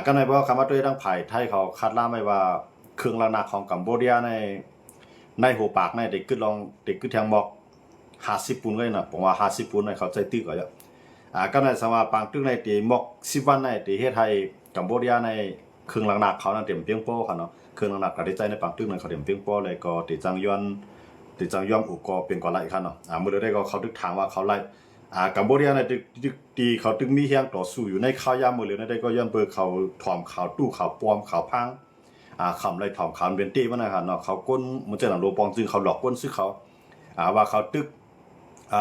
ก็ในเพราะคำว่าด้วยทั้งไผ่ไทยเขาคาดล่าไม่ว่าเครื่องระนาของกัมพูชาในหัวปากในเด็กขึ้นลองเด็กขึ้นแทงบอก50 ปุ่นเลยนะผมว่า50 ปุ่นในเขาใจตื้อก่อนแล้วก็ในสมาปังตึกในตีมอก10 วันในตีเฮ็ดให้กัมพูชาในเครื่องระนาเขานั้นเต็มเพียงโป้ค่ะเนาะเครื่องระนาก็ได้ใจในปังตึกนั้นเขาเต็มเพียงโป้เลยก็ตีจังย้อนตีจังย้อมอุกก็เป็นก่อนไล่ค่ะเนาะมื้อได้ก็เขาตึกทางว่าเขาไล่กัมพูชาในตึกตีเขาตึกมีเฮียงต่อสู้อยู่ในข้าวยามมื้อเลยในได้ก็ย้อนเปิดเขาถ่อมเขาตู้เขาปลอมเขาพังคำไรถ่อมเขาเป็นตี้มันนะครับเนาะเขาก้นมันจะหนังโลปองซึ่งเขาหลอกก้นซึ่งเขาว่าเขาตึก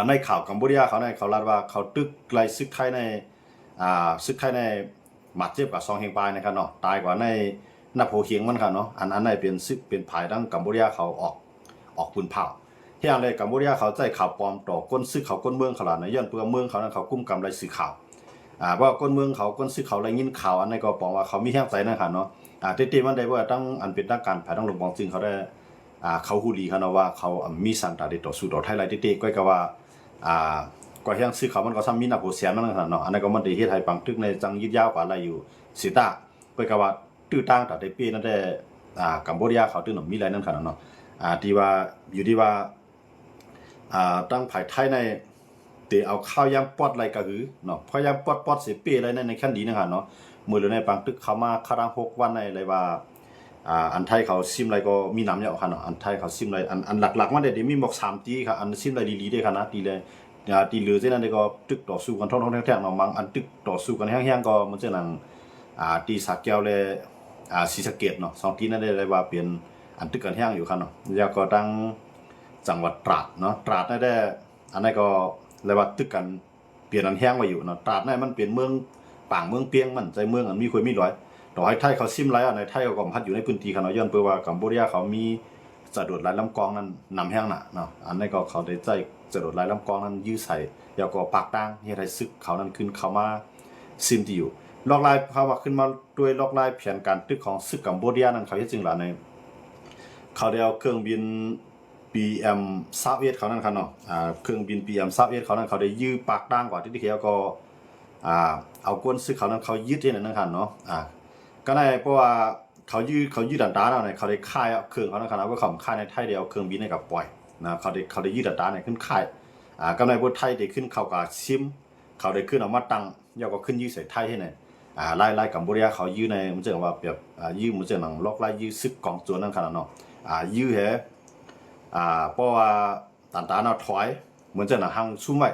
ในข่าวกัมพูชาเขาในเขาลาดว่าเขาตึกไกลซึกไทยในซึกไทยในหมัดเจ็บกับซองเฮงปลายนะครับเนาะตายกว่าในนับโหเฮียงมันค่ะเนาะอันในเป็นซึกเป็นภายดังกัมพูชาเขาออกปืนเผาเฮียงเลยกัมพูชาเขาใจข่าวปลอมต่อก้นซึกเขาก้นเมืองเขาหลานในย้อนเปลืองเมืองเขานั้นเขากุ้มกำไรสื่อข่าวว่าก้นเมืองเขาก้นซึกเขาไรยินข่าวอันนี้ก็บอกว่าเขามีแห้งใจนะครับเนาะตีมันได้ว่าตั้งอันเป็นตั้งการภายดังหลวงปองจึงเขาได้เขาฮูลีเขาเนาะว่าเขามีสันตาได้ต่อสู้ต่อไทยไรตีก็ก็ว่าก็ยังซื้อเขามันก็ซ้ำมีนับหัวเสียนมันขนาดเนาะอันนั้นก็มันได้เฮ็ดให้ปังตึกในจังยืดยาวกว่าอะไรอยู่สิตาก็ก็ว่าตื้อตั้งแต่ได้ปีนั่นได้กัมพูชาเขาตื้อหนุ่มมีอะไรนั่นขนาดเนาะที่ว่าอยู่ที่ว่าตั้งภายไทยในตีเอาข้าวยำปอดอะไรก็คือเนาะข้าวยำปอดเสียปีอะไรในขั้นดีนะครับเนาะมือหรือในปังตึกเขามาคารัง6 วันในอะไรว่าอันไทยเขาซิมอะไรก็มีน้ำเยอะค่ะเนาะอันไทยเขาซิมอะไรอันหลักๆมันเดี๋ยวมีบอก3 ตีค่ะอันซิมอะไรดีๆได้ค่ะนะตีเลยตีเหลือเส้นนั้นก็ตึกต่อสู้กันท่องแท้ๆเนาะมังอันตึกต่อสู้กันแห้งๆก็มันจะนั่งตีสักแก้วเลยศรีสะเกษเนาะ2 ตีนั่นได้เลยว่าเปลี่ยนอันตึกกันแห้งอยู่ค่ะเนาะแล้วก็ตั้งจังหวัดตราดเนาะตราดนั่นได้อันนั้นก็เลยว่าตึกกันเปลี่ยนอันแห้งไว้อยู่เนาะตราดนั่นมันเปลี่ยนเมืองป่างเมืองเปียงมันใจเมืองอันมีคุยมีร้อยต่อให้ไทยเขาซิมไรในไทยเขาก็พัดอยู่ในพื้นที่ขนาดย้อนเพื่อว่ากัมพูชาเขามีจรวดลายลำกองนั้นนำแห้งหนาเนาะอันนี้ก็เขาได้ใจจรวดลายลำกองนั้นยื้อใส่แล้วก็ปากตั้งเฮ็ดให้ซึกเขานั้นขึ้นเขามาซิมที่อยู่ลอกลายเขาว่าขึ้นมาด้วยลอกลายแผนการตึกของซึกกัมพูชานั้นเขาเฮ็ดจริงหล่ะในเขาได้เอาเครื่องบิน PM21เขานั้นครับเนาะเครื่องบิน PM21เขานั้นเขาได้ยื้อปากตั้งกว่าที่เขาก็เอาก้นซึกเขานั้นเขายึดที่นั่นนะครับเนาะก็ได้เพราะว่าเขายืดดันดาเอาเนี่ยเขาได้ค่ายเครื่องเขานะครับว่าเขาค่ายในไทยเดียวเครื่องบินในกับปล่อยนะเขาได้ยืดดันดาเนี่ยขึ้นค่ายก็ในพวกไทยได้ขึ้นเขากับซิมเขาได้ขึ้นเอามาตั้งยาวก็ขึ้นยืดใส่ไทยให้เนี่ยไล่กัมพูชาเขายืดในมันจะว่าแบบยืดมันจะหนังล็อกไล่ยืดซึกกองโจรนั่นขนาดเนาะยืดเพราะว่าตันตาเนาะถอยเหมือนจะหนังหางซุ่มไว้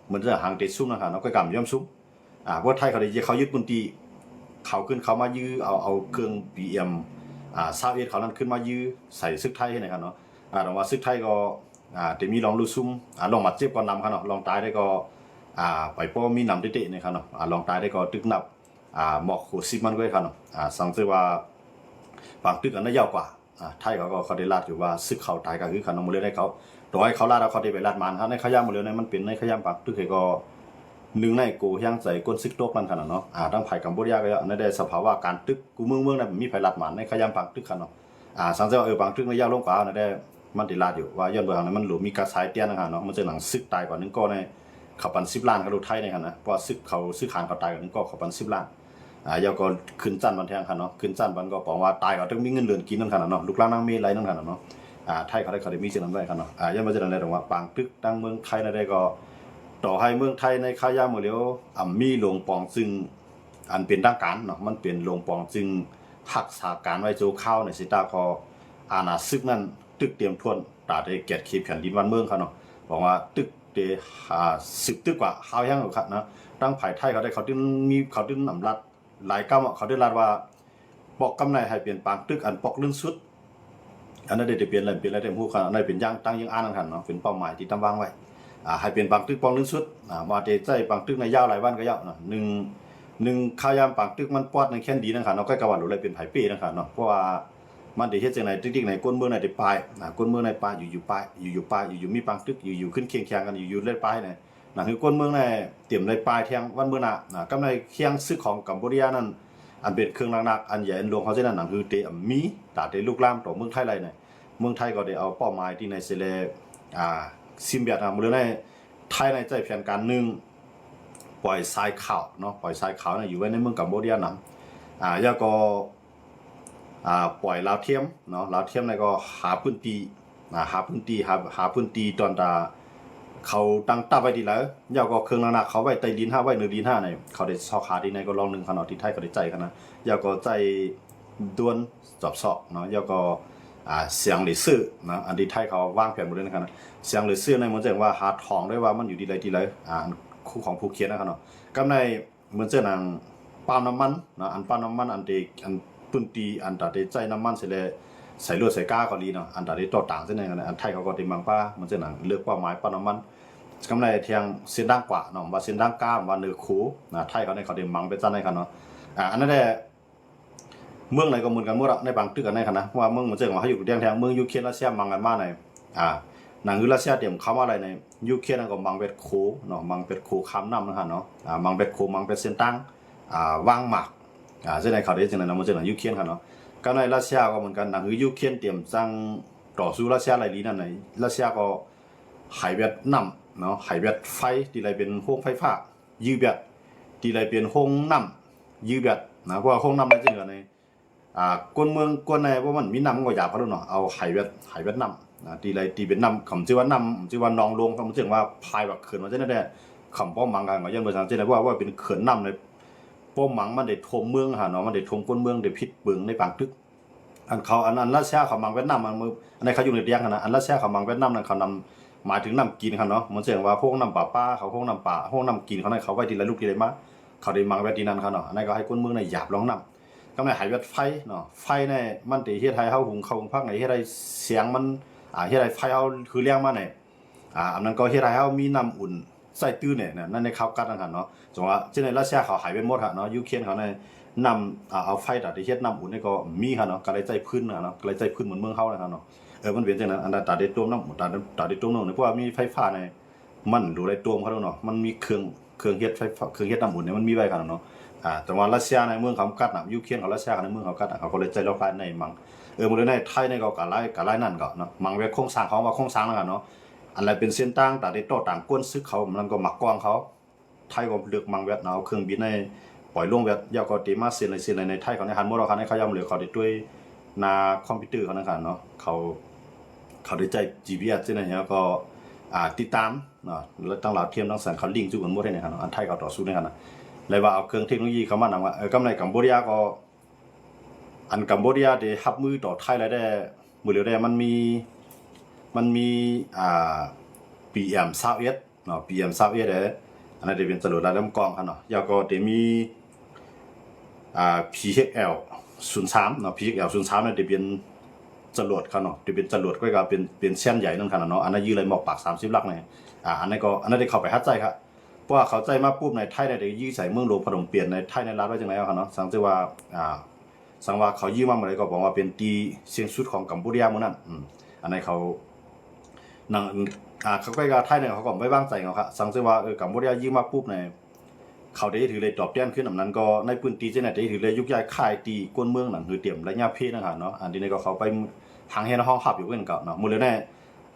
เหมือนจะหางเตะซุ่มนะครับเนาะก็กำย่อมซุ่มพวกไทยเขายึดพื้นที่เขาขึ้นเขามายื้อเอาเครื่อง BM 21เขานั้นขึ้นมายื้อใส่ซึกไทยให้นะครับเนาะแต่ว่าซึกไทยก็แต่มีลองลูซุ่มลองมาเจ็บก่อนนำครับเนาะลองตายได้ก็ไปป้อมีนำเตะๆนะครับเนาะลองตายได้ก็ตึกนับหมอกโคซิมันก็ได้ครับเนาะสังเกตว่าบางตึกอันนั้นยาวกว่าไทยเขาได้ลาดอยู่ว่าซึกเขาตายก็คือเขานำมือเลยได้เขาต่อให้เขาลาดแล้วเขาได้ไปลาดมันครับในขย่ำมือเลยในมันเป็นในขย่ำปากตึกก็หนึ่งในกูย่างใจก้นซึกโตกนั่นขนาดเนาะตั้งไผ่กัมพูชาก็ในได้สภาวะการตึกกูเมืองนั้นมีไผ่ลาดมันในขย่ำปากตึกขนาดเนาะสังเกตว่าบางตึกในยาวลงกว่าในได้มันติลาดอยู่ว่าย้อนเบื้องนั้นมันหลุมมีกระสายเตี้ยนะครับเนาะมันจะหนังซึกตายกว่านึงก็ในขับปัน10 ล้านกับรถไทยในขนาดเพราะซึกขานเขาตายกว่านึงก็ขับปัน10 ล้านยาวก็ขึ้นจันบันแทงขนาดเนาะขึ้นจันบันก็บอกว่าตายก็ต้องมีเงินเดือนกินนั่นขนาดเนาะลูกหลานนั่งมีไรนั่นขนาดเนาะไทยเขาได้มีเช่นนั้นได้ขนาดย้อนมาจะนั่นได้ตรงว่าปางตึกตั้งเมืองไทยในได้ก็ต่อให้เมืองไทยในข้ายามือเลียวมีโรงปองซึ่งอันเป็นทางการเนาะมันเป็นโรงปองซึ่งหักษาการไว้โจข้าวในสิตาคออาณาซึกนั้นตึกเตรียมทวนตาได้เกียรติขีดแผ่นดินวันเมืองเขาเนาะบอกว่าตึกเดซึกตึกกว่าข้าวย่างหรอกครับนะตั้งไผ่ไทยเขาได้เขาดึงนำรัดหลายก้าวเขาได้รัดว่าปอกกำไรให้เปลี่ยนปางตึกอันปอกลื่นสุดอันนั้นได้เปลี่ยนอะไรเต็มหูขนาดนั้นเป็นย่างตั้งยังอ่านนั่นกันเนาะเป็นเป้าหมายที่ตั้งวางไว้ให้เปลี่ยนปังตึกปองลึกสุดมาเตะใจปังตึกในยาวหลายวันก็ยาวนะหนึ่งข้าวยามปังตึกมันปอดในแค่นดีนะครับเนาะใกล้กับวันหรืออะไรเป็นไผ่เป้นะครับเนาะเพราะว่ามันได้เฮ็ดจังได๋ติ๊กๆในก้นเมืองในได้ปลายก้นเมืองในปลายอยู่ปลายอยู่ปลายอยู่มีปังตึกอยู่ขึ้นเคียงกันอยู่เล่นปลายเนี่ยคือก้นเมืองในเตรียมในปลายเที่ยงวันเมื่อน่ะกำในเคียงซึกของกัมพูชานั้นอันเป็นเครื่องหนักอันใหญ่อันหลวงเขาเช่นนั้นคือเตมีตาเตลูกลามต่อเมืองไทยไรเนี่ยเมืองไทยก็ได้เอาเป้าหมายที่ในเซเลซิมเบียดมื้อในไทยในใจแผนการหนึ่งปล่อยทรายขาวเนาะปล่อยทรายขาวอยู่ไว้ในเมืองกัมพูชานั้น แล้วก็ปล่อยลาวเทียมเนาะลาวเทียมในก็หาพื้นที่หาพื้นที่หาพื้นที่ตอนตาเขาตั้งตับไว้ดีแล้วยาวก็เครื่องหนักเขาไว้ใต้ดินไว้เหนือดินในเขาได้ซอกขาดีในก็ลองหนึ่งขนาดที่ไทยก็ได้ใจกันนะยาวก็ใจด้วนจอบซอกเนาะยาวก็เสียงหรือซื่อนะอันที่ไทยเขาวางแผนหมดเลยนะครับเสียงหรือซื่อในมันจะว่าหาทองได้ว่ามันอยู่ดีไรคู่ของผู้เขียนนะครับเนาะก็ในเหมือนเจ้านางปั๊มน้ำมันนะอันปั๊มน้ำมันอันที่อันพื้นที่อันตัดใจน้ำมันเสร็จเลยใส่เลือดใส่ก้าก็ดีเนาะอันตัดต่อต่างเส้นไหนกันอันไทยเขาก็ติมังป้าเหมือนเจ้านางเลือกเป้าหมายปั๊มน้ำมันกำไรเทียงเส้นด้านกว่าเนาะว่าเส้นด้านก้ามว่าเนื้อคูนะไทยเขาในเขาติมังไปจ้าในกันเนาะอันนั้นแหละเมืองไหนก็เหมือนกันหมดในบางตึกกันในกันนะว่าเมืองเหมือนเจ้าว่าเขาอยู่เดียงแทงเมืองยูเครนรัสเซียมังกันมากในหนังรัสเซียเตรียมคำว่าอะไรในยูเครนก็มังเป็ดโคเนาะมังเป็ดโคคำน้ำนะครับเนาะมังเป็ดโคมังเป็ดเส้นตั้งวางหมากเส้นไหนเขาได้เส้นไหนนะมันเส้นไหนยูเครนครับเนาะก็ในรัสเซียก็เหมือนกันหนังยูเครนเตรียมจังต่อสู้รัสเซียอะไรดีนั่นไหนรัสเซียก็หายเบ็ดน้ำเนาะหายเบ็ดไฟที่ไรเป็นโค้งไฟฟ้ายืดเบ็ดที่ไรเป็นโค้งน้ำยืดเบ็ดนะเพราะว่าโค้งน้ำในจริงๆในกวนเมืองกวนในว่ามันมีน้ำก็หยาบเขาด้วยเนาะเอาหายเบ็ดน้ำตีไรตีเป็นน้ำคำชื่อว่าน้ำชื่อว่านองลงคำชื่อว่าพายแบบเขื่อนมาเช่นนั้นแหละคำป้อมมังกันมายันภาษาเช่นนั้นว่าเป็นเขื่อนน้ำในป้อมมังมันได้ทมเมืองเนาะมันได้ทมก้นเมืองได้พิษเบืองในปางตึกอันเขาอันรัสเซียเขามังเวียดนามมันมืออันนี้เขาอยู่ในเดียงนะอันรัสเซียเขามังเวียดนามนั่นเขานำหมายถึงน้ำกินครับเนาะมันเสียงว่าพวกน้ำป่าเขาพวกน้ำป่าพวกน้ำกินเขาในเขาไว้ทีละลูกทีละมาเขาได้มังเวียดนามเขาเนาะอันนี้ก็ให้ก้นเมืองในหยาบร้องน้ำก็ในหายเวียดไฟเนาะไฟในมันตีเฮ็ดไทยเขาหุงพักในเฮ็ดไทยเสียงมันเฮ็ดไทยไฟเขาคือเลี้ยงมาเนี่ยอันนั้นก็เฮ็ดไทยเขามีน้ำอุ่นใส่ตื้อเนี่ยนั่นในเขากัดนะครับเนาะจังว่าเช่นในรัสเซียเขาหายไปหมดฮะเนาะยูเครนเขาในนำเอาไฟตัดที่เฮ็ดน้ำอุ่นนี่ก็มีครับเนาะก็เลยใจพื้นเนาะก็เลยใจพื้นเหมือนเมืองเขานะครับเนาะมันเป็นจังนั้นอันตัดได้ตัวน้ำตัดได้ตัวน้ำเพราะว่ามีไฟฟ้าในมันดูได้ตัวเขาเนาะมันมีเครื่องเฮ็ดไฟเครื่องเฮ็ดน้ำอุ่นเนี่ยมันมีไว้ครับเนาะแต่ว่ารัสเซียในเมืองเขากัดนะยูเครนของรัสเซียในเมืองเขากัดเขาก็เลยใจเรากัดในมังมันเลยในไทยในก็กะไล่นั่นก็เนาะมังเวโครงสร้างเขาว่าโครงสร้างแล้วกันเนาะอะไรเป็นเส้นต่างตัดได้ต่อต่างก้นซึกเขามันก็หมักกว้างเขาไทยก็เลือกมังเวียดนามเครื่องบินในปล่อยลงเวียดยาวก็ตีมาเส้นในไทยเขาในฮันโมเราคันให้เขาย่ำเหลือเขาได้ด้วยนาคอมพิวเตอร์เขานะครับเนาะเขาได้ใจ GPS ใช่ไหมแล้วก็ติดตามเนาะแล้วตั้งหลักเทียมตั้งแสนเขาลิงก์จุกันหมดได้นะครับอันไทยเขาต่อสู้ได้กันนะเลยว่าเอาเครื่องเทคโนโลยีเข้ามานำว่ากำในกัมพูชาก็อันกัมพูชาได้รับมือต่อไทยแล้วได้มือเดียวได้มันมีPM21เนาะ PM21เด้อันนั้นจะเป็นจรวดระดับกองครับเนาะแล้วก็จะมีPHL03เนาะ PHL03เนี่ยจะเป็นจรวดครับเนาะจะเป็นจรวดก็เป็นเส้นใหญ่นั่นครับเนาะอันนั้นยืนเลยหมอกปาก30ลักเนี่ยอันนั้นได้เข้าไปฮัดใจครับเพราะว่าเขาใจมาปุ๊บในไทยเนี่ยได้ยื้อใส่เมืองหลวงพนมเปญในไทยในรัฐไว้จังได๋ครับเนาะสังเกตว่าสังว่าเขายื้อมาเมื่อใดก็บอกว่าเป็นตีเสียงสุดของกัมพูชามื้อนั้นอันนั้นเขานั่งเขาใกล้กับไทยเนี่ยเขาก็ไม่วางใจเขาครับสังเกตว่ากัมพูชายื้อมาปุ๊บในเขาได้ถือเลยตอบแทนขึ้นอันนั้นก็ในพื้นที่จังได๋ได้ถือเลยยุกย้ายค่ายตีก้นเมืองนั่นคือเตรียมระยะเพศนะครับเนาะอันนี้ก็เขาไปหางเฮนห้องหับอยู่กันเก่าเนาะมื้อแน่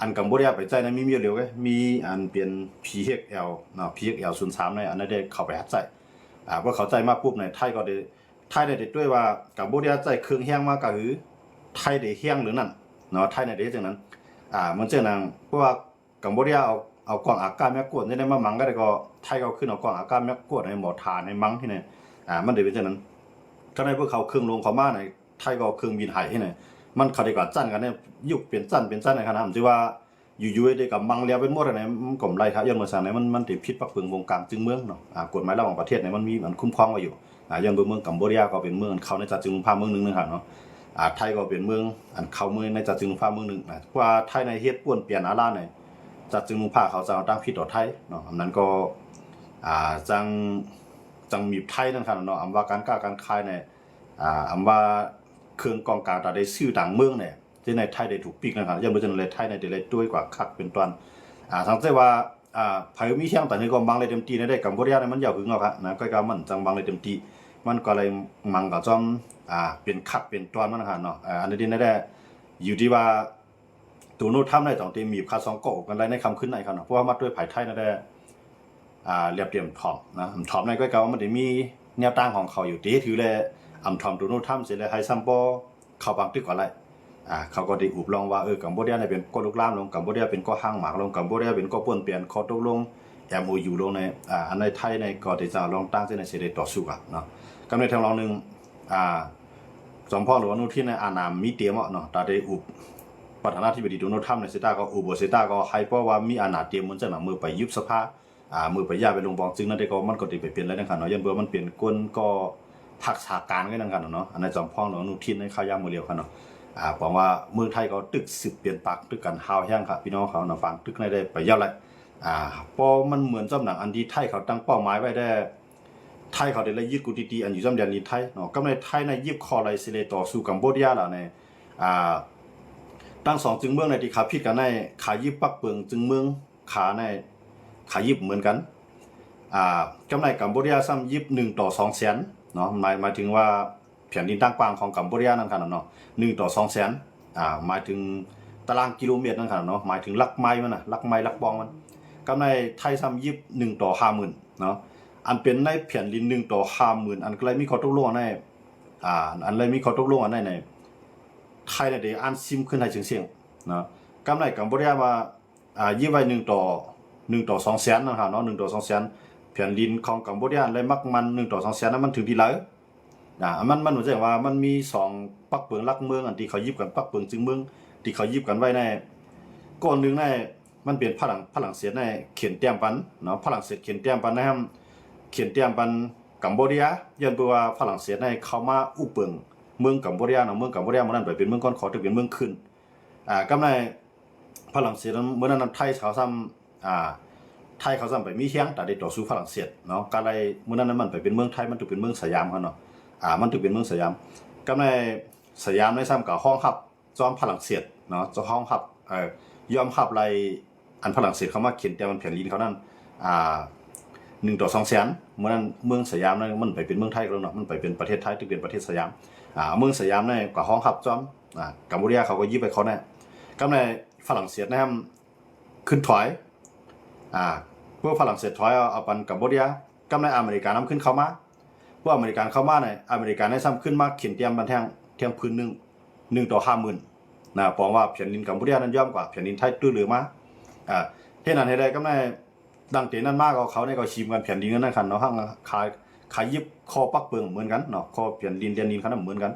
อันกัมพูชาไปใจนั้นมีเร็วมีอันเป็น PHL เนาะ PHL03 ในอันนั้นได้เข้าไปหัดใจพอเข้าใจมาปุ๊บในไทยก็ได้ด้วยว่ากัมพูชาใจเครื่องแห้งมากก็คือไทยได้แห้งหรือนั่นเนาะไทยได้จังนั้นมันจังนั้นเพราะว่ากัมพูชาเอากล่องอากาศแม่กวดได้มามังก็ได้ก็ไทยก็ขึ้นเอากล่องอากาศแม่กวดในหมอทานในมังที่ไหนมันได้เป็นจังนั้นก็ในพวกเขาเครื่องลงเขามาในไทยก็เครื่องบินหายที่ไหนมันเขาได้กว่าจั่นกันเนี่ยยุคเป็นจั่นในขณะที่ว่าอยู่ๆได้กับมังเลียวเป็นหมดอะไรมันกลมไรครับย้อนมาสั่งเนี่ยมันติดพิษปักเฟืองวงการจึงเมืองเนาะกฎหมายระหว่างประเทศเนี่ยมันมีมันคุ้มครองไว้อยู่ย้อนเมืองกัมพูชาก็เป็นเมืองเขาในจัดจึงภาคเมืองนึงนะครับเนาะไทยก็เป็นเมืองอันเขาเมืองในจัดจึงภาคเมืองนึงเพราะว่าไทยในเฮ็ดป่วนเปลี่ยนอาราเนี่ยจัดจึงภาคเขาจะเอาตั้งพิษต่อไทยเนาะอันนั้นก็จังมีไทยนั่นครับเนาะอำว่าการกล้าการคายเนี่ยอำว่าเครื่องกองการได้ซื้อต่างเมืองเนี่ยที่ในไทยได้ถูกปีกนะครับยังบ่จังเลยไทยในได้ด้วยกว่าคักเป็นตอนสังเกตว่าไผมีเชียงแต่นี่ก็มังเลยเต็มที่ได้กัมพูชาเนี่ยมันยาวหึงเอาครับนะก็มันจังมังเลยเต็มที่มันก็เลยมังก็จอมเป็นคักเป็นตอนมันนะครับเนาะอันนี้ได้อยู่ที่ว่าตัวโน้ตทำได้ต้องตีมีบคา2กกันได้ในคำขึ้นไหนครับเนาะเพราะว่ามาด้วยไผไทยนั่นได้เรียบเตรียมถอมนะถอมในก็ว่ามันได้มีแนวตั้งของเขาอยู่ตีถือเลย ทำตัวโน้ทำเสร็จแล้วให้ซัมปอเข้าบางตึกก่อนไรเขาก็ได้อุบลองว่ากัมพูชาเนี่ยเป็นก็ลุกลามลงกัมพูชาเป็นก็ห้างหมากลงกัมพูชาเป็นก็ป่วนเปลี่ยนข้อตกลงMOU ลงในอันในไทยในก็ได้จะลองตั้งเส้นในเสด็จต่อสู้กันเนาะกำในทางลองหนึ่งสมพ่อหรือว่านู่นที่ในอานามมีเตรียมเนาะแต่ได้อุบประธานาธิบดีโดนัลด์ทรัมป์ในเซต้าก็อุบเซต้าก็ให้เพราะว่ามีอานาเตรียมมันจะหนามือไปยุบสภามือไปย่าไปลงบองจึงนั่นได้ก็มันก็ติไปเปลี่ยนแล้วนะครับเนาะยันเบื่อมันเปลี่ยนกลก็ทักษะการกันนั่นกันเนาะอันในจอมพ่อหรือว่านู่นที่ในข้าวยามมือเดียวกันเนาะบอกว่าเมืองไทยก็ตึกสืบเปลี่ยนปากตึกกันหาวแห้งครับพี่น้องเขาเนาะฟังตึกในได้ไปย่าไรพอมันเหมือนจำหนังอันที่ไทยเขาตั้งเป้าหมายไว้ได้ไทยเขาได้เลยยึดกุฏิตีอันอยู่จำเดียนนี้ไทยเนาะก็ในไทยในยึดคอไรสิเลต่อสู้กัมพูชาล่ะในตั้งสองจึงเมืองในที่ขาพิดกันในขายิบปักเปิงจึงเมืองขาในขายิบเหมือนกันกำไรกัมพูชาซ้ำยิบ1 ต่อ 2 แสนเนาะหมายถึงว่าแผ่นดินตั้งกว้างของกัมพูชานั่นครับเนาะ1 ต่อ 2 แสนหมายถึงตารางกิโลเมตรนั่นครับเนาะหมายถึงลักไม้มันนะลักไม้ลักบองมันกำไรไทยซ้ำยิบ1 ต่อ 50,000เนาะอันเป็นในแผ่นดิน1 ต่อ 50,000อันก็เลยมีข้อตกลงในอันเลยมีข้อตกลงอันในไทยเนี่ยเดี๋ยวอันซิมขึ้นให้เสียงๆเนาะกำไรกัมพูชามายิบไว้1 ต่อ 2 แสนนะครับเนาะ1 ต่อ 2 แสนแผ่นดินของกัมพูชาเลยมักมัน1 ต่อ 2 แสนนั้นมันถึงที่ไหนมันเหมือนจะว่ามันมี2ปักเปิงลักเมืองอันที่เขายิบกันปักเปิงจึงเมืองที่เขายิบกันไว้ในก้อนนึงในมันเป็นฝรั่งเศสในเขียนเตรียมปันเนาะฝรั่งเศสเขียนเตรียมปันนะครับเขียนเตรียมปันกัมพูชายันเปว่าฝรั่งเศสในเข้ามาอุเปิงเมืองกัมพูชาเนาะเมืองกัมพูชามันนั้นไปเป็นเมืองก้อนขอถึงเป็นเมืองขึ้นกำในฝรั่งเศสเมื่อนั้นไทยเขาซ้ำไทยเขาซ้ำไปมีเฮียงแต่ได้ต่อสู้ฝรั่งเศสเนาะก็เลยเมื่อนั้นมันไปเป็นเมืองไทยมันถูกเป็นเมืองสยามเขาเนาะมันถูกเป็นเมืองสยามก็ในสยามในซ้ำกับห้องฮับจอมฝรั่งเศสเนาะจะห้องฮับยอมฮับไรอันฝรั่งเศสเขามาเขียนแต่มันแผ่นดินเขานั่น1 ต่อ 2 แสนเมื่อนั้นเมืองสยามนั่นมันไปเป็นเมืองไทยแล้วเนาะมันไปเป็นประเทศไทยที่เป็นประเทศสยามเมืองสยามในกับห้องฮับจอมกัมพูชาเขาก็ยิบไปเขาแน่ก็ในฝรั่งเศสนะครับขึ้นถอยพวกฝรั่งเศสถอยเอาปันกัมพูชากำในอเมริกาน้ำขึ้นเข้ามาพวกอเมริกันเข้ามาในอเมริกาในซ้ำขึ้นมาเขียนเตรียมบันแทงพื้น1 ต่อ 50,000ปองว่าแผ่นดินกัมพูชานั้นย่อมกว่าแผ่นดินไทยตื้อเหลือมาเท่านั้นให้ได้ก็ในดังเตนั้นมากเขาในก็ชิมกันแผ่นดินนั่นคันเนาะห้างขายยิบคอปักเปิงเหมือนกันเนาะคอแผ่นดินเดียนดินเขาเหมือนกัน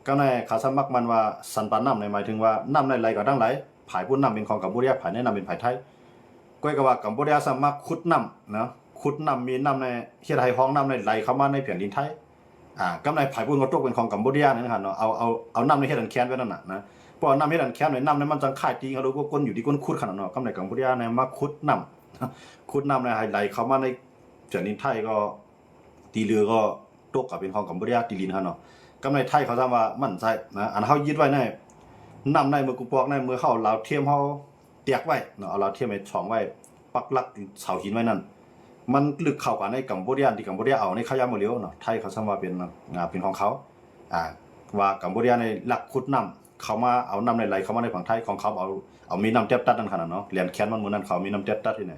ก็ในขาสมักมันว่าสันปานน้ำในหมายถึงว่าน้ำในไหลก็ดังไหลผายพุ่นน้ำเป็นของกัมพูชาผายในน้ำเป็นผายไทยก้อยก็ว่ากัมพูชาสมักขุดน้ำเนาะขุดน้ำมีน้ำในเฮ็ดให้ห้องน้ำในไหลเข้ามาในแผ่นดินไทยกำในผายพุ่นก็ตกเป็นของกัมพูชานั่นครับเนาะเอาน้ำในเฮ็ดอันแค้นไว้นั่นน่ะนะเพราะน้ำเฮ็ดอันแค้นในน้ำในมันจังค่ายตีเขารู้ว่าก้นอยู่ที่ก้นขุดขนาดเนาะกำในกัมพูชาในมาขุดน้ำในไหลเข้ามาในแผ่นดินไทยก็ตีเรือก็ตกกับเป็นของกัมพูชาตีลินครับเนาะกำในไทยเขาทำว่ามั่นใจนะอันเขายึดไว้ในน้ำในมือกูปอกในมือเขาลาวเทียมเขาเตียกไว้เนาะเอาลาวเทียมไปช่องไว้ปักลักเสาหินไว้นั่นมันลึกเข้ากันในกัมพูชาที่กัมพูชาเอาในข้าวยามมือเลี้ยวเนาะไทยเขาทำว่าเป็นของเขาว่ากัมพูชาในหลักขุดน้ำเขามาเอาน้ำในไหลเข้ามาในฝั่งไทยของเขาเอามีน้ำเต็บตัดนั่นขนาดเนาะเหรียญแค้นมันเหมือนนั้นเขามีน้ำเต็บตัดที่ไหน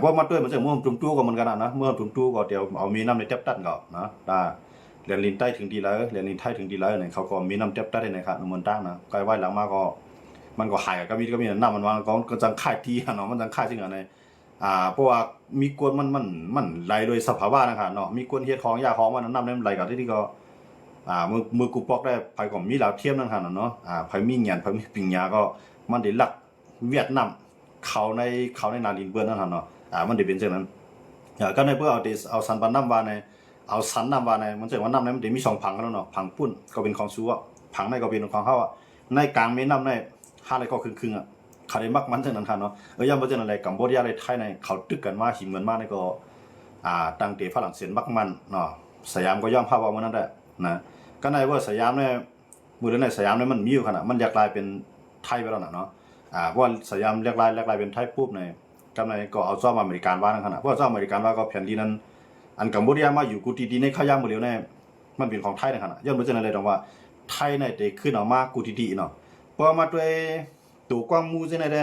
พวกมาด้วยมันจะเมื่อจุ่มตู้ก็เหมือนกันนะเมื่อจุ่มตู้ก็เดี๋ยวเอามีน้ำในเต็บตัดก็นะเหรียญลินใต้ถึงดีแล้วเหรียญลินไทยถึงดีแล้วเนี่ยเขาก็มีน้ำเต็บตัดในครับมันตั้งนะใกล้ไหวหลังมาก็มันก็หายก็มีน้ำมันวางก็จังค่ายทีเนาะมันจังค่ายจริงอ่ะในเพราะว่ามีกวนมันไหลโดยสภาวะนะครับเนาะมีกวนเฮ็ดของยาของมันน้ำนั้นไหลกับที่ก็มือกูปอกได้ไผก็มีลาวเทียมนั่นครับเนาะไผมีเงียนไผมีปิงยาก็มันได้หลักเวียดนามเขาในนาดินเบิ้นนั่นครับเนาะมันได้เป็นเช่นนั้นก็ในเพื่อเอาสันปันน้ำวาในเอาสันน้ำวาในมันจะว่าน้ำในมันได้มี2ผังแล้วเนาะผังปุ้นก็เป็นของซัวผังในก็เป็นของเขาในกลางมีน้ำใน5อะไรก็ครึ่งเขาได้มักมันจังนั้นครับเนาะย่ำบ่จังนั้นแหละกัมพูชาในไทยในเขาตึกกันมาหิมกันมาในก็ตั้งแต่ฝรั่งเศสมักมันเนาะสยามก็ย่อมภาพว่ามันนั่นแหละนะก็ในว่าสยามเนี่ยมือในสยามเนี่ยมันมีอยู่ขนาดมันอยากกลายเป็นไทยไปแล้วเนาะเพราะว่าสยามเรียกลายเป็นไทยปุ๊บในกำในก็เอาซ่อมอเมริกันว่านั่นขนาดเพราะซ่อมอเมริกันว่าก็แผ่นดินนั้นอันกัมพูชามาอยู่กูดีๆในข้าวยามมือเดียวเนี่ยมันเป็นของไทยนะขนาดย้อนบ่จังนั้นเลยตรงว่าไทยเนี่ยได้ขึ้นออกมากูดีๆเนาะพอมาด้วยตัวกว้างมูจังได๋ได้